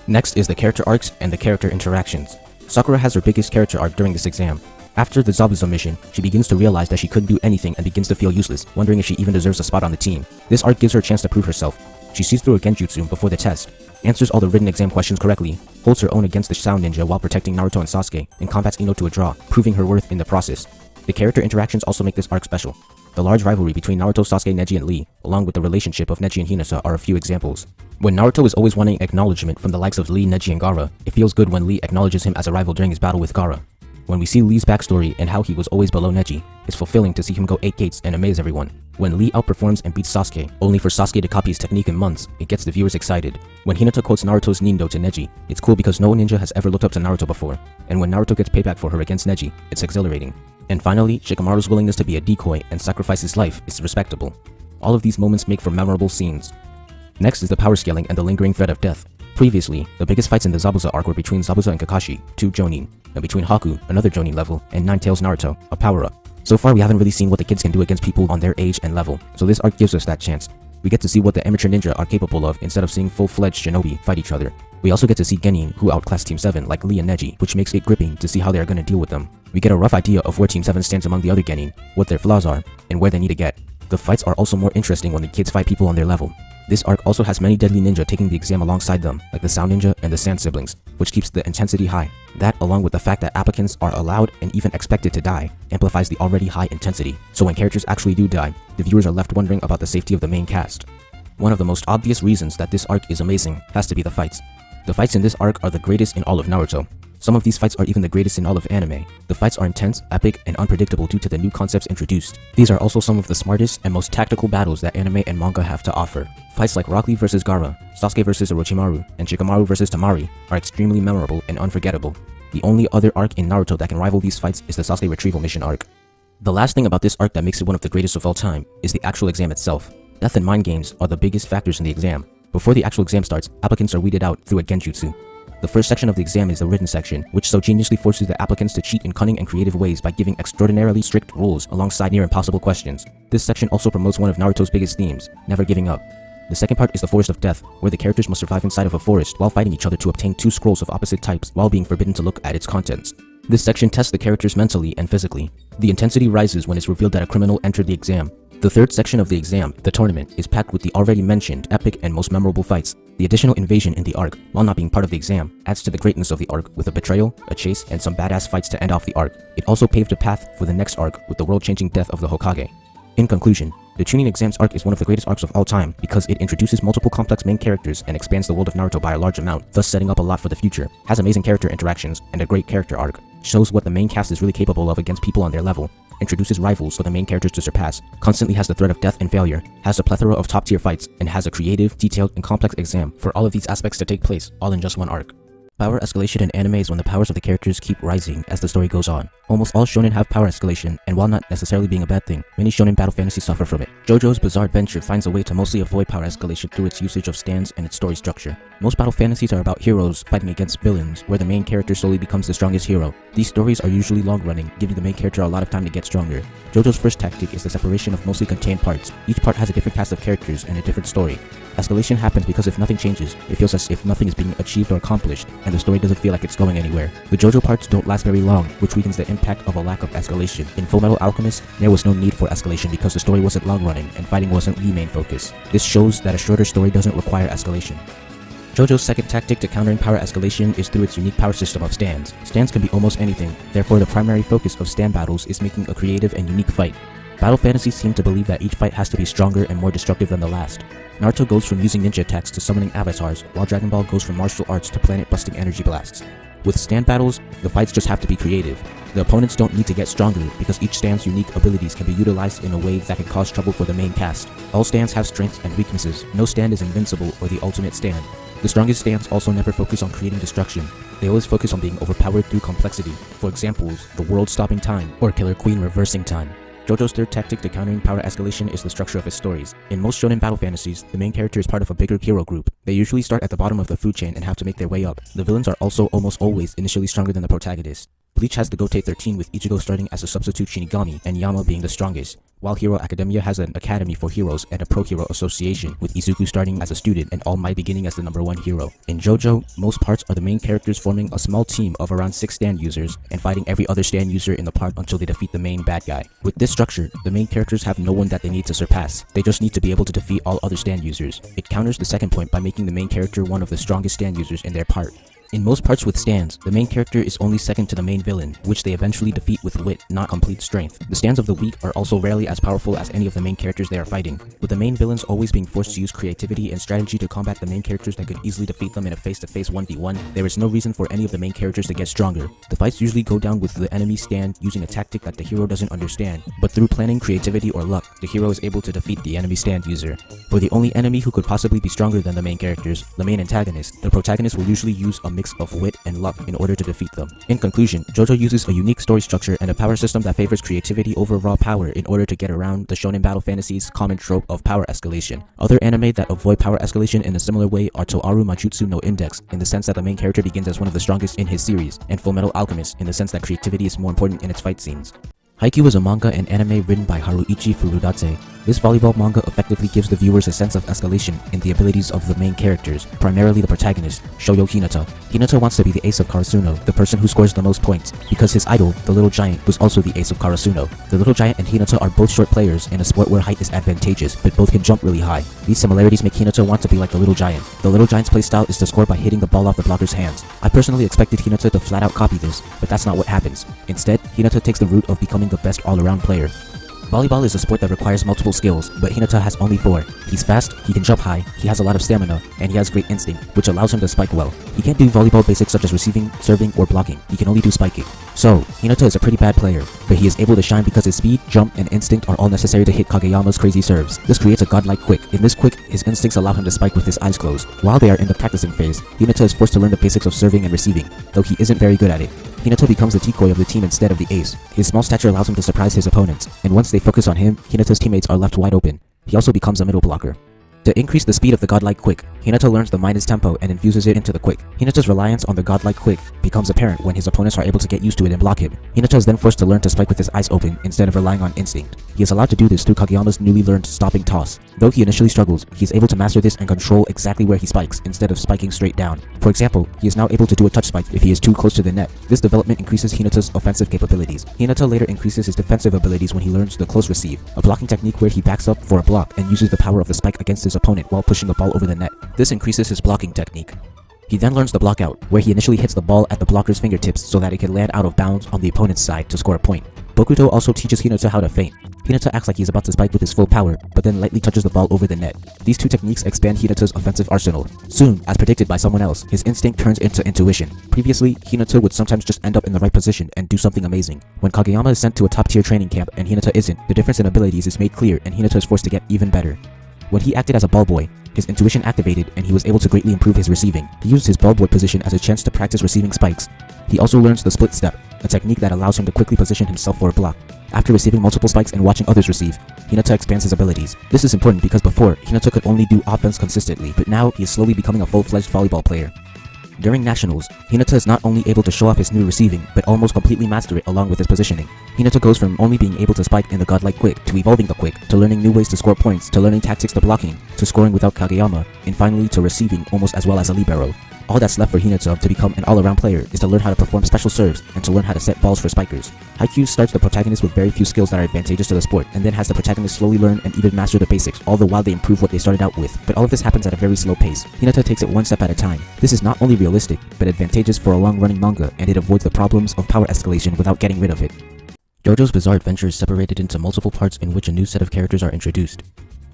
Next is the character arcs and the character interactions. Sakura has her biggest character arc during this exam. After the Zabuza mission, she begins to realize that she couldn't do anything and begins to feel useless, wondering if she even deserves a spot on the team. This arc gives her a chance to prove herself. She sees through a genjutsu before the test, answers all the written exam questions correctly, holds her own against the Sound Ninja while protecting Naruto and Sasuke, and combats Ino to a draw, proving her worth in the process. The character interactions also make this arc special. The large rivalry between Naruto, Sasuke, Neji, and Lee, along with the relationship of Neji and Hinata, are a few examples. When Naruto is always wanting acknowledgement from the likes of Lee, Neji, and Gaara, it feels good when Lee acknowledges him as a rival during his battle with Gaara. When we see Lee's backstory and how he was always below Neji, it's fulfilling to see him go 8 gates and amaze everyone. When Lee outperforms and beats Sasuke, only for Sasuke to copy his technique in months, it gets the viewers excited. When Hinata quotes Naruto's Nindo to Neji, it's cool because no ninja has ever looked up to Naruto before. And when Naruto gets payback for her against Neji, it's exhilarating. And finally, Shikamaru's willingness to be a decoy and sacrifice his life is respectable. All of these moments make for memorable scenes. Next is the power scaling and the lingering threat of death. Previously, the biggest fights in the Zabuza arc were between Zabuza and Kakashi, 2 jonin, and between Haku, another jonin level, and Ninetales Naruto, a power-up. So far we haven't really seen what the kids can do against people on their age and level, so this arc gives us that chance. We get to see what the amateur ninja are capable of instead of seeing full-fledged shinobi fight each other. We also get to see genin who outclass Team 7 like Lee and Neji, which makes it gripping to see how they are going to deal with them. We get a rough idea of where Team 7 stands among the other genin, what their flaws are, and where they need to get. The fights are also more interesting when the kids fight people on their level. This arc also has many deadly ninja taking the exam alongside them, like the Sound Ninja and the Sand Siblings, which keeps the intensity high. That, along with the fact that applicants are allowed and even expected to die, amplifies the already high intensity. So when characters actually do die, the viewers are left wondering about the safety of the main cast. One of the most obvious reasons that this arc is amazing has to be the fights. The fights in this arc are the greatest in all of Naruto. Some of these fights are even the greatest in all of anime. The fights are intense, epic, and unpredictable due to the new concepts introduced. These are also some of the smartest and most tactical battles that anime and manga have to offer. Fights like Rock Lee vs Gaara, Sasuke vs Orochimaru, and Shikamaru vs Temari are extremely memorable and unforgettable. The only other arc in Naruto that can rival these fights is the Sasuke retrieval mission arc. The last thing about this arc that makes it one of the greatest of all time is the actual exam itself. Death and mind games are the biggest factors in the exam. Before the actual exam starts, applicants are weeded out through a genjutsu. The first section of the exam is the written section, which so geniusly forces the applicants to cheat in cunning and creative ways by giving extraordinarily strict rules alongside near impossible questions. This section also promotes one of Naruto's biggest themes, never giving up. The second part is the Forest of Death, where the characters must survive inside of a forest while fighting each other to obtain 2 scrolls of opposite types while being forbidden to look at its contents. This section tests the characters mentally and physically. The intensity rises when it's revealed that a criminal entered the exam. The third section of the exam, the tournament, is packed with the already mentioned epic and most memorable fights. The additional invasion in the arc, while not being part of the exam, adds to the greatness of the arc with a betrayal, a chase, and some badass fights to end off the arc. It also paved a path for the next arc with the world-changing death of the Hokage. In conclusion, the Chunin exams arc is one of the greatest arcs of all time because it introduces multiple complex main characters and expands the world of Naruto by a large amount, thus setting up a lot for the future, has amazing character interactions, and a great character arc, shows what the main cast is really capable of against people on their level, introduces rivals for the main characters to surpass, constantly has the threat of death and failure, has a plethora of top-tier fights, and has a creative, detailed, and complex exam for all of these aspects to take place, all in just one arc. Power escalation in anime is when the powers of the characters keep rising as the story goes on. Almost all shonen have power escalation, and while not necessarily being a bad thing, many shonen battle fantasies suffer from it. JoJo's bizarre adventure finds a way to mostly avoid power escalation through its usage of stands and its story structure. Most battle fantasies are about heroes fighting against villains, where the main character slowly becomes the strongest hero. These stories are usually long-running, giving the main character a lot of time to get stronger. JoJo's first tactic is the separation of mostly contained parts. Each part has a different cast of characters and a different story. Escalation happens because if nothing changes, it feels as if nothing is being achieved or accomplished, and the story doesn't feel like it's going anywhere. The JoJo parts don't last very long, which weakens the impact of a lack of escalation. In Fullmetal Alchemist, there was no need for escalation because the story wasn't long-running and fighting wasn't the main focus. This shows that a shorter story doesn't require escalation. JoJo's second tactic to countering power escalation is through its unique power system of stands. Stands can be almost anything, therefore the primary focus of stand battles is making a creative and unique fight. Battle fantasies seem to believe that each fight has to be stronger and more destructive than the last. Naruto goes from using ninja attacks to summoning avatars, while Dragon Ball goes from martial arts to planet-busting energy blasts. With stand battles, the fights just have to be creative. The opponents don't need to get stronger because each stand's unique abilities can be utilized in a way that can cause trouble for the main cast. All stands have strengths and weaknesses. No stand is invincible or the ultimate stand. The strongest stands also never focus on creating destruction. They always focus on being overpowered through complexity. For examples, the world stopping time or Killer Queen reversing time. JoJo's third tactic to countering power escalation is the structure of his stories. In most shonen battle fantasies, the main character is part of a bigger hero group. They usually start at the bottom of the food chain and have to make their way up. The villains are also almost always initially stronger than the protagonist. Bleach has the Gote 13 with Ichigo starting as a substitute Shinigami and Yama being the strongest, while Hero Academia has an academy for heroes and a pro-hero association with Izuku starting as a student and All Might beginning as the #1 hero. In JoJo, most parts are the main characters forming a small team of around 6 stand users and fighting every other stand user in the part until they defeat the main bad guy. With this structure, the main characters have no one that they need to surpass. They just need to be able to defeat all other stand users. It counters the second point by making the main character one of the strongest stand users in their part. In most parts with stands, the main character is only second to the main villain, which they eventually defeat with wit, not complete strength. The stands of the weak are also rarely as powerful as any of the main characters they are fighting, with the main villains always being forced to use creativity and strategy to combat the main characters that could easily defeat them in a face-to-face 1v1. There is no reason for any of the main characters to get stronger. The fights usually go down with the enemy stand using a tactic that the hero doesn't understand, but through planning, creativity, or luck, the hero is able to defeat the enemy stand user. For the only enemy who could possibly be stronger than the main characters, the main antagonist, the protagonist will usually use a mix of wit and luck in order to defeat them. In conclusion, JoJo uses a unique story structure and a power system that favors creativity over raw power in order to get around the shonen battle fantasies common trope of power escalation. Other anime that avoid power escalation in a similar way are Toaru Majutsu no Index, in the sense that the main character begins as one of the strongest in his series, and Fullmetal Alchemist, in the sense that creativity is more important in its fight scenes. Haikyuu is a manga and anime written by Haruichi Furudate. This volleyball manga effectively gives the viewers a sense of escalation in the abilities of the main characters, primarily the protagonist, Shoyo Hinata. Hinata wants to be the ace of Karasuno, the person who scores the most points, because his idol, the little giant, was also the ace of Karasuno. The little giant and Hinata are both short players in a sport where height is advantageous, but both can jump really high. These similarities make Hinata want to be like the little giant. The little giant's playstyle is to score by hitting the ball off the blocker's hands. I personally expected Hinata to flat out copy this, but that's not what happens. Instead, Hinata takes the route of becoming the best all-around player. Volleyball is a sport that requires multiple skills, but Hinata has only 4. He's fast, he can jump high, he has a lot of stamina, and he has great instinct, which allows him to spike well. He can't do volleyball basics such as receiving, serving, or blocking. He can only do spiking. So, Hinata is a pretty bad player, but he is able to shine because his speed, jump, and instinct are all necessary to hit Kageyama's crazy serves. This creates a godlike quick. In this quick, his instincts allow him to spike with his eyes closed. While they are in the practicing phase, Hinata is forced to learn the basics of serving and receiving, though he isn't very good at it. Hinata becomes the decoy of the team instead of the ace. His small stature allows him to surprise his opponents, and once they focus on him, Hinata's teammates are left wide open. He also becomes a middle blocker. To increase the speed of the godlike quick, Hinata learns the minus tempo and infuses it into the quick. Hinata's reliance on the godlike quick becomes apparent when his opponents are able to get used to it and block him. Hinata is then forced to learn to spike with his eyes open instead of relying on instinct. He is allowed to do this through Kageyama's newly learned stopping toss. Though he initially struggles, he is able to master this and control exactly where he spikes instead of spiking straight down. For example, he is now able to do a touch spike if he is too close to the net. This development increases Hinata's offensive capabilities. Hinata later increases his defensive abilities when he learns the close receive, a blocking technique where he backs up for a block and uses the power of the spike against his opponent while pushing the ball over the net. This increases his blocking technique. He then learns the block out, where he initially hits the ball at the blocker's fingertips so that it can land out of bounds on the opponent's side to score a point. Bokuto also teaches Hinata how to feint. Hinata acts like he's about to spike with his full power, but then lightly touches the ball over the net. These two techniques expand Hinata's offensive arsenal. Soon, as predicted by someone else, his instinct turns into intuition. Previously, Hinata would sometimes just end up in the right position and do something amazing. When Kageyama is sent to a top-tier training camp and Hinata isn't, the difference in abilities is made clear and Hinata is forced to get even better. When he acted as a ball boy, his intuition activated and he was able to greatly improve his receiving. He used his ball boy position as a chance to practice receiving spikes. He also learns the split step, a technique that allows him to quickly position himself for a block. After receiving multiple spikes and watching others receive, Hinata expands his abilities. This is important because before, Hinata could only do offense consistently, but now he is slowly becoming a full-fledged volleyball player. During nationals, Hinata is not only able to show off his new receiving, but almost completely master it along with his positioning. Hinata goes from only being able to spike in the godlike quick, to evolving the quick, to learning new ways to score points, to learning tactics to blocking, to scoring without Kageyama, and finally to receiving almost as well as a libero. All that's left for Hinata to become an all-around player is to learn how to perform special serves and to learn how to set balls for spikers. Haikyuu starts the protagonist with very few skills that are advantageous to the sport, and then has the protagonist slowly learn and even master the basics, all the while they improve what they started out with. But all of this happens at a very slow pace. Hinata takes it one step at a time. This is not only realistic, but advantageous for a long-running manga, and it avoids the problems of power escalation without getting rid of it. JoJo's bizarre adventure is separated into multiple parts in which a new set of characters are introduced.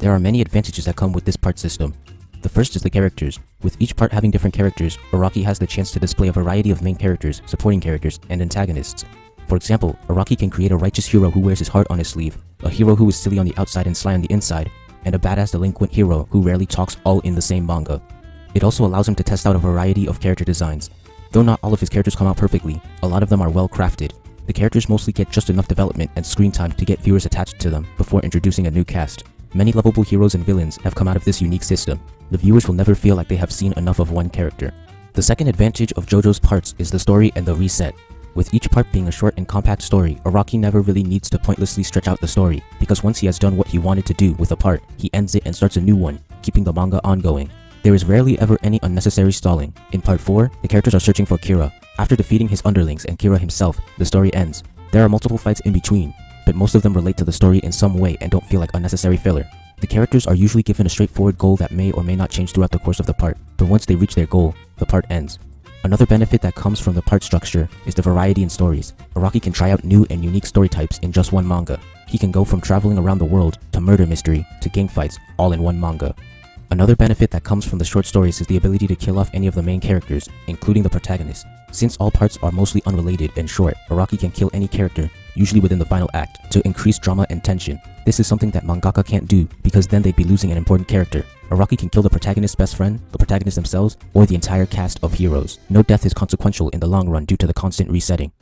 There are many advantages that come with this part system. The first is the characters. With each part having different characters, Araki has the chance to display a variety of main characters, supporting characters, and antagonists. For example, Araki can create a righteous hero who wears his heart on his sleeve, a hero who is silly on the outside and sly on the inside, and a badass delinquent hero who rarely talks, all in the same manga. It also allows him to test out a variety of character designs. Though not all of his characters come out perfectly, a lot of them are well crafted. The characters mostly get just enough development and screen time to get viewers attached to them before introducing a new cast. Many lovable heroes and villains have come out of this unique system. The viewers will never feel like they have seen enough of one character. The second advantage of JoJo's parts is the story and the reset. With each part being a short and compact story, Araki never really needs to pointlessly stretch out the story, because once he has done what he wanted to do with a part, he ends it and starts a new one, keeping the manga ongoing. There is rarely ever any unnecessary stalling. In part 4, the characters are searching for Kira. After defeating his underlings and Kira himself, the story ends. There are multiple fights in between, but most of them relate to the story in some way and don't feel like unnecessary filler. The characters are usually given a straightforward goal that may or may not change throughout the course of the part, but once they reach their goal, the part ends. Another benefit that comes from the part structure is the variety in stories. Araki can try out new and unique story types in just one manga. He can go from traveling around the world to murder mystery to gang fights all in one manga. Another benefit that comes from the short stories is the ability to kill off any of the main characters, including the protagonist. Since all parts are mostly unrelated and short, Araki can kill any character, usually within the final act, to increase drama and tension. This is something that mangaka can't do because then they'd be losing an important character. Araki can kill the protagonist's best friend, the protagonists themselves, or the entire cast of heroes. No death is consequential in the long run due to the constant resetting.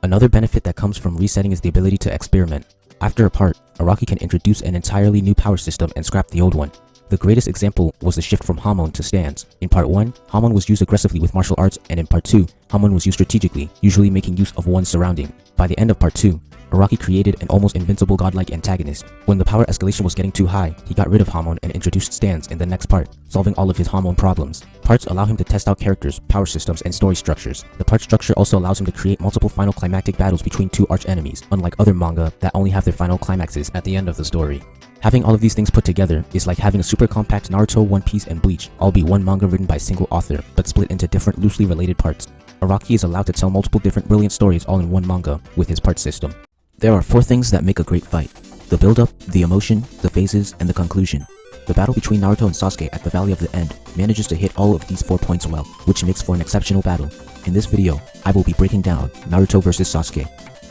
Another benefit that comes from resetting is the ability to experiment. After a part, Araki can introduce an entirely new power system and scrap the old one. The greatest example was the shift from Hamon to stance. In part 1, Hamon was used aggressively with martial arts, and in part 2, Hamon was used strategically, usually making use of one's surrounding. By the end of part 2, Araki created an almost invincible godlike antagonist. When the power escalation was getting too high, he got rid of Hamon and introduced stance in the next part, solving all of his Hamon problems. Parts allow him to test out characters, power systems, and story structures. The part structure also allows him to create multiple final climactic battles between two arch-enemies, unlike other manga that only have their final climaxes at the end of the story. Having all of these things put together is like having a super compact Naruto, One Piece, and Bleach, all be one manga written by a single author, but split into different loosely related parts. Araki is allowed to tell multiple different brilliant stories all in one manga with his part system. There are 4 things that make a great fight: the build-up, the emotion, the phases, and the conclusion. The battle between Naruto and Sasuke at the Valley of the End manages to hit all of these 4 points well, which makes for an exceptional battle. In this video, I will be breaking down Naruto vs Sasuke.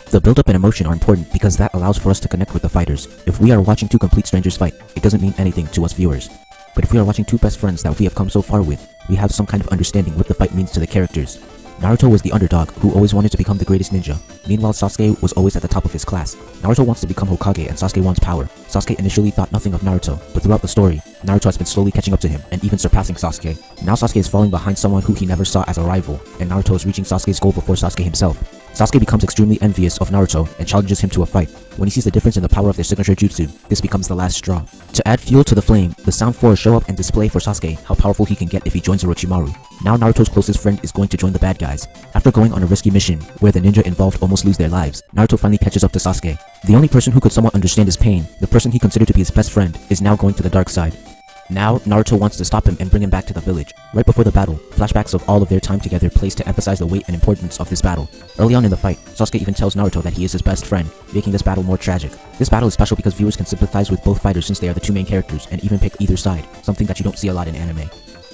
The build-up and emotion are important because that allows for us to connect with the fighters. If we are watching 2 complete strangers fight, it doesn't mean anything to us viewers. But if we are watching 2 best friends that we have come so far with, we have some kind of understanding what the fight means to the characters. Naruto was the underdog who always wanted to become the greatest ninja. Meanwhile, Sasuke was always at the top of his class. Naruto wants to become Hokage and Sasuke wants power. Sasuke initially thought nothing of Naruto, but throughout the story, Naruto has been slowly catching up to him and even surpassing Sasuke. Now Sasuke is falling behind someone who he never saw as a rival, and Naruto is reaching Sasuke's goal before Sasuke himself. Sasuke becomes extremely envious of Naruto and challenges him to a fight. When he sees the difference in the power of their signature jutsu, this becomes the last straw. To add fuel to the flame, the Sound Four show up and display for Sasuke how powerful he can get if he joins Orochimaru. Now Naruto's closest friend is going to join the bad guys. After going on a risky mission where the ninja involved almost lose their lives, Naruto finally catches up to Sasuke. The only person who could somewhat understand his pain, the person he considered to be his best friend, is now going to the dark side. Now, Naruto wants to stop him and bring him back to the village. Right before the battle, flashbacks of all of their time together plays to emphasize the weight and importance of this battle. Early on in the fight, Sasuke even tells Naruto that he is his best friend, making this battle more tragic. This battle is special because viewers can sympathize with both fighters since they are the 2 main characters and even pick either side, something that you don't see a lot in anime.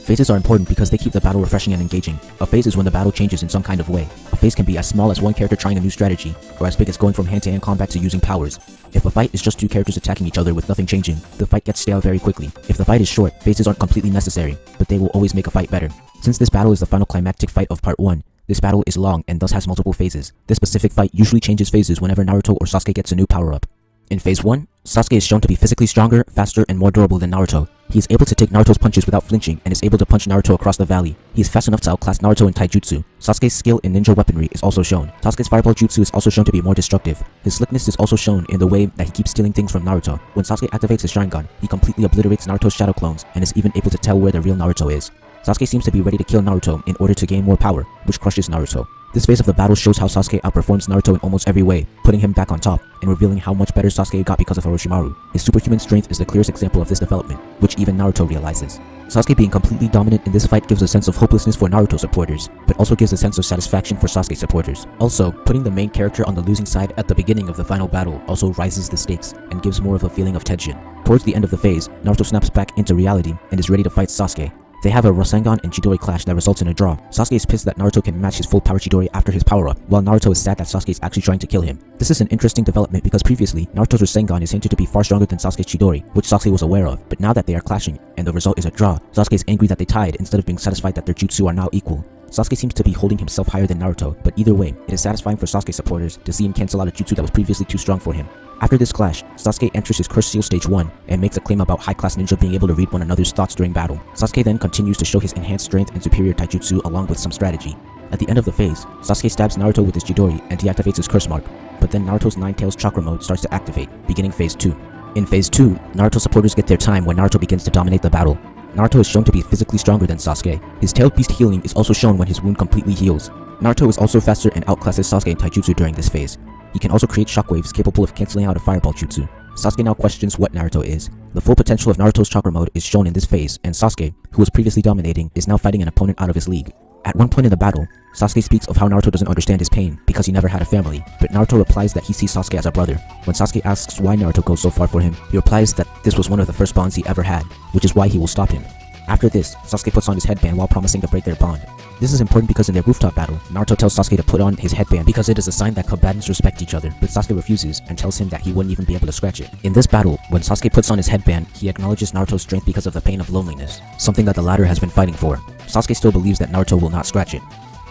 Phases are important because they keep the battle refreshing and engaging. A phase is when the battle changes in some kind of way. A phase can be as small as one character trying a new strategy, or as big as going from hand-to-hand combat to using powers. If a fight is just 2 characters attacking each other with nothing changing, the fight gets stale very quickly. If the fight is short, phases aren't completely necessary, but they will always make a fight better. Since this battle is the final climactic fight of part 1, this battle is long and thus has multiple phases. This specific fight usually changes phases whenever Naruto or Sasuke gets a new power-up. In phase 1, Sasuke is shown to be physically stronger, faster, and more durable than Naruto. He is able to take Naruto's punches without flinching and is able to punch Naruto across the valley. He is fast enough to outclass Naruto in taijutsu. Sasuke's skill in ninja weaponry is also shown. Sasuke's fireball jutsu is also shown to be more destructive. His slickness is also shown in the way that he keeps stealing things from Naruto. When Sasuke activates his Sharingan, he completely obliterates Naruto's shadow clones and is even able to tell where the real Naruto is. Sasuke seems to be ready to kill Naruto in order to gain more power, which crushes Naruto. This phase of the battle shows how Sasuke outperforms Naruto in almost every way, putting him back on top, and revealing how much better Sasuke got because of Orochimaru. His superhuman strength is the clearest example of this development, which even Naruto realizes. Sasuke being completely dominant in this fight gives a sense of hopelessness for Naruto supporters, but also gives a sense of satisfaction for Sasuke supporters. Also, putting the main character on the losing side at the beginning of the final battle also rises the stakes, and gives more of a feeling of tension. Towards the end of the phase, Naruto snaps back into reality and is ready to fight Sasuke. They have a Rasengan and Chidori clash that results in a draw. Sasuke is pissed that Naruto can match his full power Chidori after his power-up, while Naruto is sad that Sasuke is actually trying to kill him. This is an interesting development because previously, Naruto's Rasengan is hinted to be far stronger than Sasuke's Chidori, which Sasuke was aware of, but now that they are clashing, and the result is a draw, Sasuke is angry that they tied instead of being satisfied that their jutsu are now equal. Sasuke seems to be holding himself higher than Naruto, but either way, it is satisfying for Sasuke supporters to see him cancel out a jutsu that was previously too strong for him. After this clash, Sasuke enters his Curse Seal Stage 1 and makes a claim about high-class ninja being able to read one another's thoughts during battle. Sasuke then continues to show his enhanced strength and superior taijutsu along with some strategy. At the end of the phase, Sasuke stabs Naruto with his Chidori and deactivates his curse mark, but then Naruto's Nine Tails chakra mode starts to activate, beginning phase 2. In phase 2, Naruto supporters get their time when Naruto begins to dominate the battle. Naruto is shown to be physically stronger than Sasuke. His tailed beast healing is also shown when his wound completely heals. Naruto is also faster and outclasses Sasuke in taijutsu during this phase. He can also create shockwaves capable of cancelling out a fireball jutsu. Sasuke now questions what Naruto is. The full potential of Naruto's chakra mode is shown in this phase, and Sasuke, who was previously dominating, is now fighting an opponent out of his league. At one point in the battle, Sasuke speaks of how Naruto doesn't understand his pain because he never had a family, but Naruto replies that he sees Sasuke as a brother. When Sasuke asks why Naruto goes so far for him, he replies that this was one of the first bonds he ever had, which is why he will stop him. After this, Sasuke puts on his headband while promising to break their bond. This is important because in their rooftop battle, Naruto tells Sasuke to put on his headband because it is a sign that combatants respect each other, but Sasuke refuses and tells him that he wouldn't even be able to scratch it. In this battle, when Sasuke puts on his headband, he acknowledges Naruto's strength because of the pain of loneliness, something that the latter has been fighting for. Sasuke still believes that Naruto will not scratch it.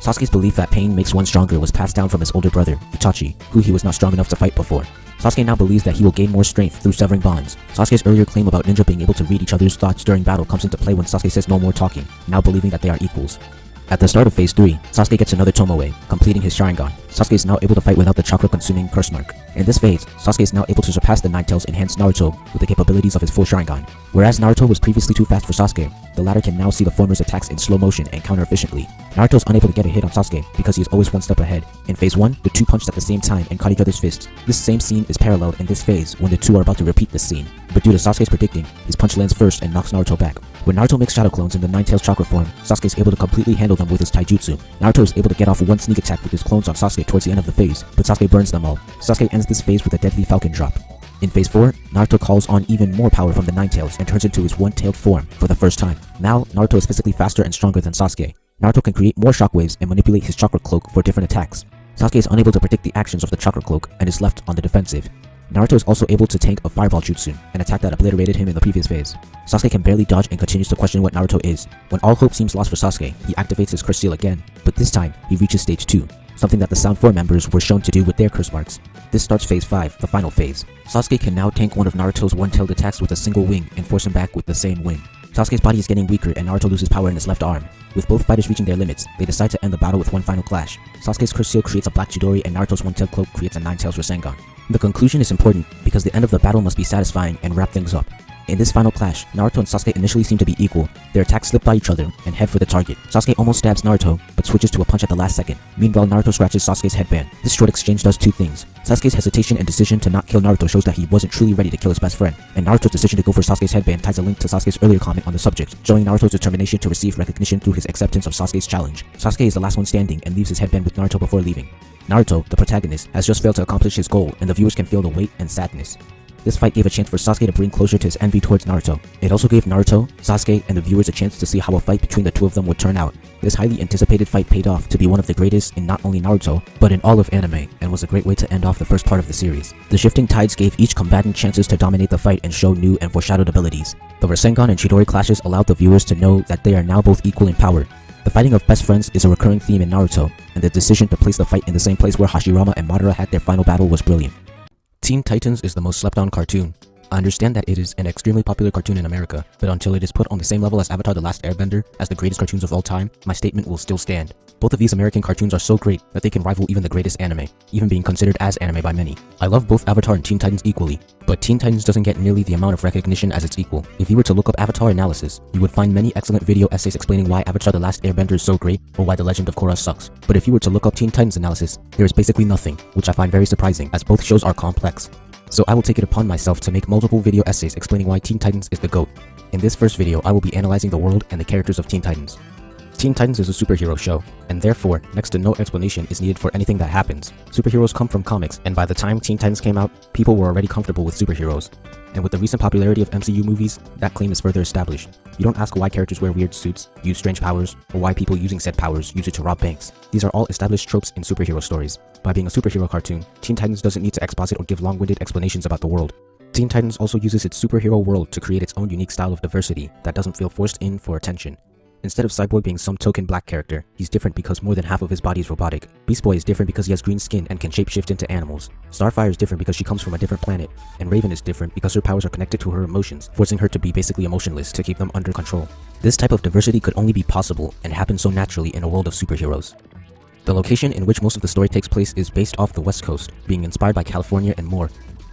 Sasuke's belief that pain makes one stronger was passed down from his older brother, Itachi, who he was not strong enough to fight before. Sasuke now believes that he will gain more strength through severing bonds. Sasuke's earlier claim about ninja being able to read each other's thoughts during battle comes into play when Sasuke says no more talking, now believing that they are equals. At the start of Phase 3, Sasuke gets another Tomoe, completing his Sharingan. Sasuke is now able to fight without the chakra-consuming curse mark. In this phase, Sasuke is now able to surpass the Nine-Tails enhanced Naruto with the capabilities of his full Sharingan. Whereas Naruto was previously too fast for Sasuke, the latter can now see the former's attacks in slow motion and counter efficiently. Naruto is unable to get a hit on Sasuke because he is always one step ahead. In Phase 1, the two punched at the same time and caught each other's fists. This same scene is paralleled in this phase when the two are about to repeat this scene. But due to Sasuke's predicting, his punch lands first and knocks Naruto back. When Naruto makes shadow clones in the Nine-Tails chakra form, Sasuke is able to completely handle them with his taijutsu. Naruto is able to get off one sneak attack with his clones on Sasuke towards the end of the phase, but Sasuke burns them all. Sasuke ends this phase with a deadly falcon drop. In Phase 4, Naruto calls on even more power from the Nine-Tails and turns into his one-tailed form for the first time. Now, Naruto is physically faster and stronger than Sasuke. Naruto can create more shockwaves and manipulate his chakra cloak for different attacks. Sasuke is unable to predict the actions of the chakra cloak and is left on the defensive. Naruto is also able to tank a fireball jutsu, an attack that obliterated him in the previous phase. Sasuke can barely dodge and continues to question what Naruto is. When all hope seems lost for Sasuke, he activates his curse seal again, but this time, he reaches stage 2, something that the Sound 4 members were shown to do with their curse marks. This starts Phase 5, the final phase. Sasuke can now tank one of Naruto's one-tailed attacks with a single wing and force him back with the same wing. Sasuke's body is getting weaker and Naruto loses power in his left arm. With both fighters reaching their limits, they decide to end the battle with one final clash. Sasuke's curse seal creates a black Chidori and Naruto's one-tailed cloak creates a Nine-Tails Rasengan. The conclusion is important because the end of the battle must be satisfying and wrap things up. In this final clash, Naruto and Sasuke initially seem to be equal. Their attacks slip by each other and head for the target. Sasuke almost stabs Naruto, but switches to a punch at the last second. Meanwhile, Naruto scratches Sasuke's headband. This short exchange does two things. Sasuke's hesitation and decision to not kill Naruto shows that he wasn't truly ready to kill his best friend, and Naruto's decision to go for Sasuke's headband ties a link to Sasuke's earlier comment on the subject, showing Naruto's determination to receive recognition through his acceptance of Sasuke's challenge. Sasuke is the last one standing and leaves his headband with Naruto before leaving. Naruto, the protagonist, has just failed to accomplish his goal, and the viewers can feel the weight and sadness. This fight gave a chance for Sasuke to bring closure to his envy towards Naruto. It also gave Naruto, Sasuke, and the viewers a chance to see how a fight between the two of them would turn out. This highly anticipated fight paid off to be one of the greatest in not only Naruto, but in all of anime, and was a great way to end off the first part of the series. The shifting tides gave each combatant chances to dominate the fight and show new and foreshadowed abilities. The Rasengan and Chidori clashes allowed the viewers to know that they are now both equal in power. The fighting of best friends is a recurring theme in Naruto, and the decision to place the fight in the same place where Hashirama and Madara had their final battle was brilliant. Teen Titans is the most slept-on cartoon. I understand that it is an extremely popular cartoon in America, but until it is put on the same level as Avatar: The Last Airbender as the greatest cartoons of all time, my statement will still stand. Both of these American cartoons are so great that they can rival even the greatest anime, even being considered as anime by many. I love both Avatar and Teen Titans equally, but Teen Titans doesn't get nearly the amount of recognition as its equal. If you were to look up Avatar analysis, you would find many excellent video essays explaining why Avatar: The Last Airbender is so great or why The Legend of Korra sucks. But if you were to look up Teen Titans analysis, there is basically nothing, which I find very surprising as both shows are complex. So I will take it upon myself to make multiple video essays explaining why Teen Titans is the GOAT. In this first video, I will be analyzing the world and the characters of Teen Titans. Teen Titans is a superhero show, and therefore, next to no explanation is needed for anything that happens. Superheroes come from comics, and by the time Teen Titans came out, people were already comfortable with superheroes. And with the recent popularity of MCU movies, that claim is further established. You don't ask why characters wear weird suits, use strange powers, or why people using said powers use it to rob banks. These are all established tropes in superhero stories. By being a superhero cartoon, Teen Titans doesn't need to exposit or give long-winded explanations about the world. Teen Titans also uses its superhero world to create its own unique style of diversity that doesn't feel forced in for attention. Instead of Cyborg being some token black character, he's different because more than half of his body is robotic. Beast Boy is different because he has green skin and can shapeshift into animals. Starfire is different because she comes from a different planet. And Raven is different because her powers are connected to her emotions, forcing her to be basically emotionless to keep them under control. This type of diversity could only be possible and happen so naturally in a world of superheroes. The location in which most of the story takes place is based off the West Coast, being inspired by California and more.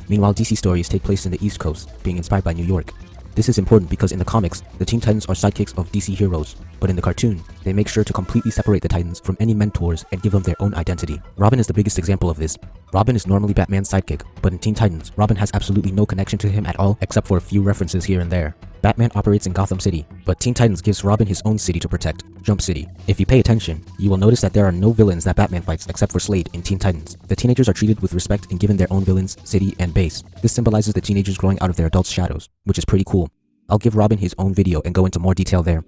Meanwhile, DC stories take place in the East Coast, being inspired by New York. This is important because in the comics, the Teen Titans are sidekicks of DC heroes, but in the cartoon, They make sure to completely separate the Titans from any mentors and give them their own identity. Robin is the biggest example of this. Robin is normally Batman's sidekick, but in Teen Titans, Robin has absolutely no connection to him at all except for a few references here and there. Batman operates in Gotham City, but Teen Titans gives Robin his own city to protect, Jump City. If you pay attention, you will notice that there are no villains that Batman fights except for Slade in Teen Titans. The teenagers are treated with respect and given their own villains, city, and base. This symbolizes the teenagers growing out of their adults' shadows, which is pretty cool. I'll give Robin his own video and go into more detail there.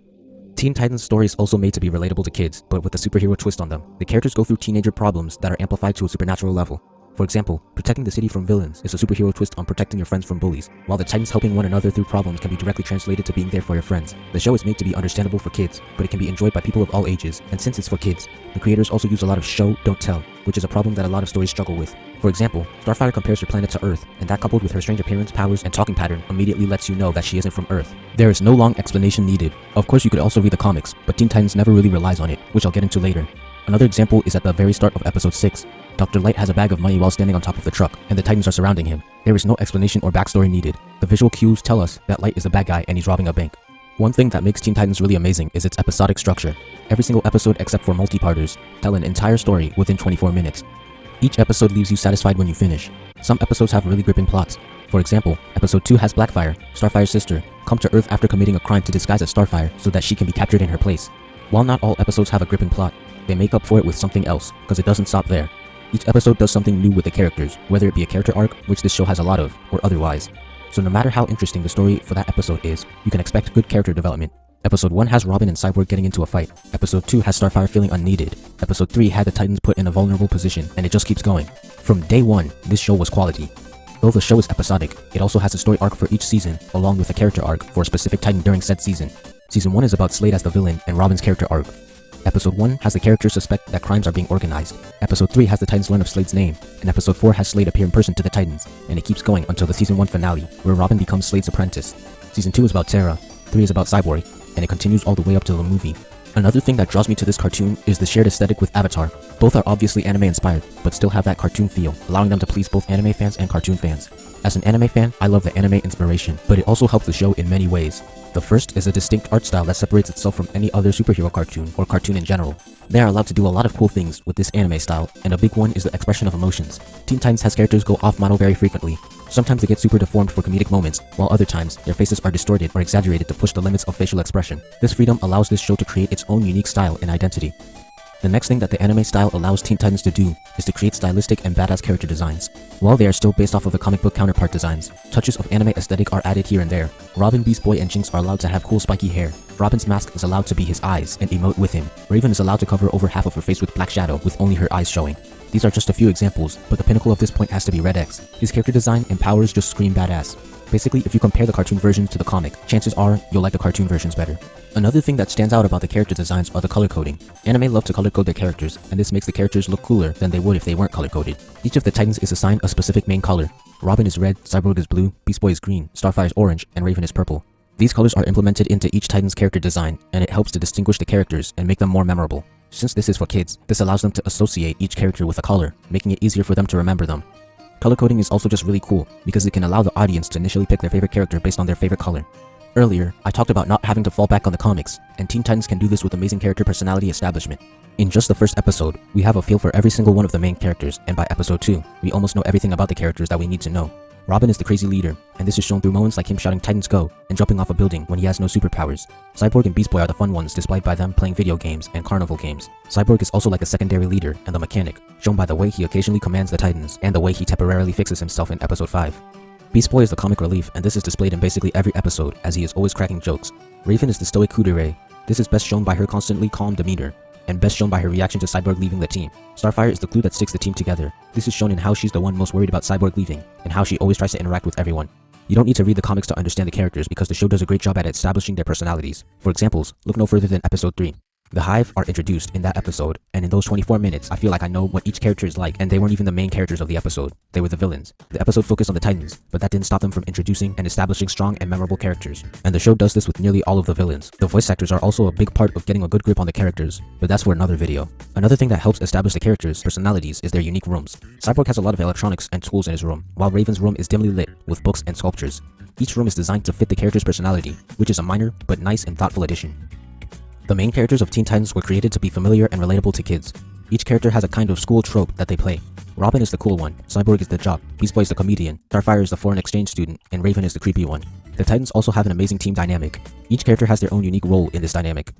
Teen Titans' story is also made to be relatable to kids, but with a superhero twist on them. The characters go through teenager problems that are amplified to a supernatural level. For example, protecting the city from villains is a superhero twist on protecting your friends from bullies, while the Titans helping one another through problems can be directly translated to being there for your friends. The show is made to be understandable for kids, but it can be enjoyed by people of all ages, and since it's for kids, the creators also use a lot of show, don't tell, which is a problem that a lot of stories struggle with. For example, Starfire compares her planet to Earth, and that coupled with her strange appearance, powers, and talking pattern immediately lets you know that she isn't from Earth. There is no long explanation needed. Of course, you could also read the comics, but Teen Titans never really relies on it, which I'll get into later. Another example is at the very start of episode 6. Dr. Light has a bag of money while standing on top of the truck, and the Titans are surrounding him. There is no explanation or backstory needed. The visual cues tell us that Light is a bad guy and he's robbing a bank. One thing that makes Teen Titans really amazing is its episodic structure. Every single episode except for multi-parters tell an entire story within 24 minutes. Each episode leaves you satisfied when you finish. Some episodes have really gripping plots. For example, episode 2 has Blackfire, Starfire's sister, come to Earth after committing a crime to disguise as Starfire so that she can be captured in her place. While not all episodes have a gripping plot, they make up for it with something else, because it doesn't stop there. Each episode does something new with the characters, whether it be a character arc, which this show has a lot of, or otherwise. So no matter how interesting the story for that episode is, you can expect good character development. Episode 1 has Robin and Cyborg getting into a fight. Episode 2 has Starfire feeling unneeded. Episode 3 had the Titans put in a vulnerable position, and it just keeps going. From day one, this show was quality. Though the show is episodic, it also has a story arc for each season, along with a character arc for a specific Titan during said season. Season 1 is about Slade as the villain and Robin's character arc. Episode 1 has the characters suspect that crimes are being organized. Episode 3 has the Titans learn of Slade's name, and Episode 4 has Slade appear in person to the Titans, and it keeps going until the Season 1 finale, where Robin becomes Slade's apprentice. Season 2 is about Terra, 3 is about Cyborg, and it continues all the way up to the movie. Another thing that draws me to this cartoon is the shared aesthetic with Avatar. Both are obviously anime inspired, but still have that cartoon feel, allowing them to please both anime fans and cartoon fans. As an anime fan, I love the anime inspiration, but it also helps the show in many ways. The first is a distinct art style that separates itself from any other superhero cartoon or cartoon in general. They are allowed to do a lot of cool things with this anime style, and a big one is the expression of emotions. Teen Titans has characters go off-model very frequently. Sometimes they get super deformed for comedic moments, while other times, their faces are distorted or exaggerated to push the limits of facial expression. This freedom allows this show to create its own unique style and identity. The next thing that the anime style allows Teen Titans to do is to create stylistic and badass character designs. While they are still based off of the comic book counterpart designs, touches of anime aesthetic are added here and there. Robin, Beast Boy, and Jinx are allowed to have cool spiky hair. Robin's mask is allowed to be his eyes and emote with him. Raven is allowed to cover over half of her face with black shadow with only her eyes showing. These are just a few examples, but the pinnacle of this point has to be Red X. His character design and powers just scream badass. Basically, if you compare the cartoon versions to the comic, chances are you'll like the cartoon versions better. Another thing that stands out about the character designs are the color coding. Anime love to color code their characters, and this makes the characters look cooler than they would if they weren't color coded. Each of the Titans is assigned a specific main color. Robin is red, Cyborg is blue, Beast Boy is green, Starfire is orange, and Raven is purple. These colors are implemented into each Titan's character design, and it helps to distinguish the characters and make them more memorable. Since this is for kids, this allows them to associate each character with a color, making it easier for them to remember them. Color coding is also just really cool, because it can allow the audience to initially pick their favorite character based on their favorite color. Earlier, I talked about not having to fall back on the comics, and Teen Titans can do this with amazing character personality establishment. In just the first episode, we have a feel for every single one of the main characters, and by episode 2, we almost know everything about the characters that we need to know. Robin is the crazy leader, and this is shown through moments like him shouting "Titans go" and jumping off a building when he has no superpowers. Cyborg and Beast Boy are the fun ones displayed by them playing video games and carnival games. Cyborg is also like a secondary leader and the mechanic, shown by the way he occasionally commands the Titans and the way he temporarily fixes himself in episode 5. Beast Boy is the comic relief, and this is displayed in basically every episode as he is always cracking jokes. Raven is the stoic kudere. This is best shown by her constantly calm demeanor, and best shown by her reaction to Cyborg leaving the team. Starfire is the glue that sticks the team together. This is shown in how she's the one most worried about Cyborg leaving, and how she always tries to interact with everyone. You don't need to read the comics to understand the characters because the show does a great job at establishing their personalities. For examples, look no further than episode 3. The Hive are introduced in that episode, and in those 24 minutes, I feel like I know what each character is like, and they weren't even the main characters of the episode. They were the villains. The episode focused on the Titans, but that didn't stop them from introducing and establishing strong and memorable characters. And the show does this with nearly all of the villains. The voice actors are also a big part of getting a good grip on the characters, but that's for another video. Another thing that helps establish the characters' personalities is their unique rooms. Cyborg has a lot of electronics and tools in his room, while Raven's room is dimly lit with books and sculptures. Each room is designed to fit the character's personality, which is a minor but nice and thoughtful addition. The main characters of Teen Titans were created to be familiar and relatable to kids. Each character has a kind of school trope that they play. Robin is the cool one, Cyborg is the jock, Beast Boy is the comedian, Starfire is the foreign exchange student, and Raven is the creepy one. The Titans also have an amazing team dynamic. Each character has their own unique role in this dynamic.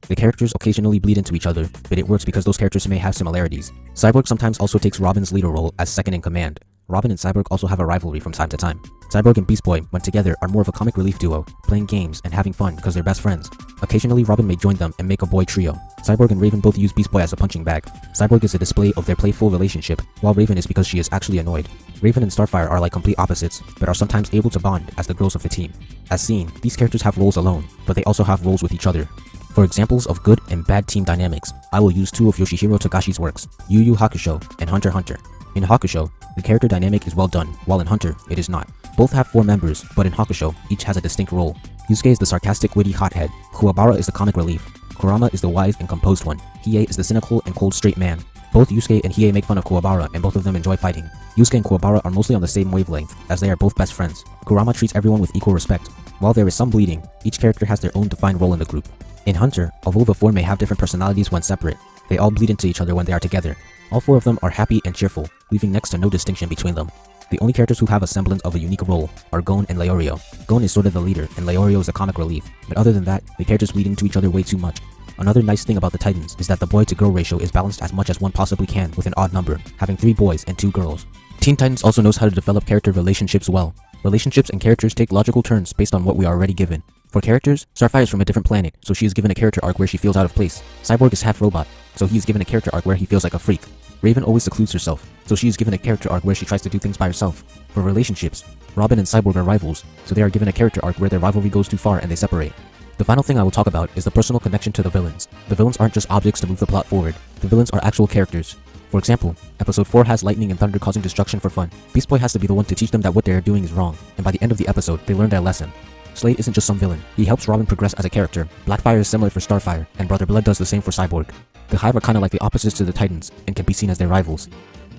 The characters occasionally bleed into each other, but it works because those characters may have similarities. Cyborg sometimes also takes Robin's leader role as second in command. Robin and Cyborg also have a rivalry from time to time. Cyborg and Beast Boy, when together, are more of a comic relief duo, playing games and having fun because they're best friends. Occasionally, Robin may join them and make a boy trio. Cyborg and Raven both use Beast Boy as a punching bag. Cyborg is a display of their playful relationship, while Raven is because she is actually annoyed. Raven and Starfire are like complete opposites, but are sometimes able to bond as the girls of the team. As seen, these characters have roles alone, but they also have roles with each other. For examples of good and bad team dynamics, I will use two of Yoshihiro Togashi's works, Yu Yu Hakusho and Hunter x Hunter. In Hakusho, the character dynamic is well done, while in Hunter, it is not. Both have 4 members, but in Hakusho, each has a distinct role. Yusuke is the sarcastic, witty hothead. Kuwabara is the comic relief. Kurama is the wise and composed one. Hiei is the cynical and cold straight man. Both Yusuke and Hiei make fun of Kuwabara, and both of them enjoy fighting. Yusuke and Kuwabara are mostly on the same wavelength, as they are both best friends. Kurama treats everyone with equal respect. While there is some bleeding, each character has their own defined role in the group. In Hunter, although the 4 may have different personalities when separate, they all bleed into each other when they are together. All 4 of them are happy and cheerful, leaving next to no distinction between them. The only characters who have a semblance of a unique role are Gon and Leorio. Gon is sort of the leader, and Leorio is a comic relief, but other than that, the characters bleed into each other way too much. Another nice thing about the Titans is that the boy-to-girl ratio is balanced as much as one possibly can with an odd number, having 3 boys and 2 girls. Teen Titans also knows how to develop character relationships well. Relationships and characters take logical turns based on what we are already given. For characters, Starfire is from a different planet, so she is given a character arc where she feels out of place. Cyborg is half robot, so he is given a character arc where he feels like a freak. Raven always secludes herself, so she is given a character arc where she tries to do things by herself. For relationships, Robin and Cyborg are rivals, so they are given a character arc where their rivalry goes too far and they separate. The final thing I will talk about is the personal connection to the villains. The villains aren't just objects to move the plot forward, the villains are actual characters. For example, episode 4 has lightning and thunder causing destruction for fun. Beast Boy has to be the one to teach them that what they are doing is wrong, and by the end of the episode, they learn their lesson. Slade isn't just some villain, he helps Robin progress as a character. Blackfire is similar for Starfire, and Brother Blood does the same for Cyborg. The Hive are kinda like the opposites to the Titans, and can be seen as their rivals.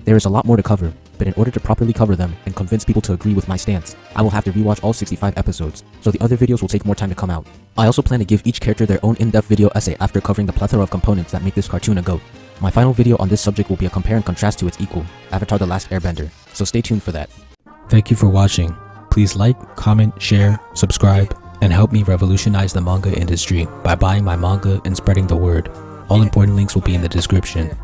There is a lot more to cover, but in order to properly cover them and convince people to agree with my stance, I will have to rewatch all 65 episodes, so the other videos will take more time to come out. I also plan to give each character their own in-depth video essay after covering the plethora of components that make this cartoon a GOAT. My final video on this subject will be a compare and contrast to its equal, Avatar: The Last Airbender, so stay tuned for that. Thank you for watching. Please like, comment, share, subscribe, and help me revolutionize the manga industry by buying my manga and spreading the word. All important links will be in the description.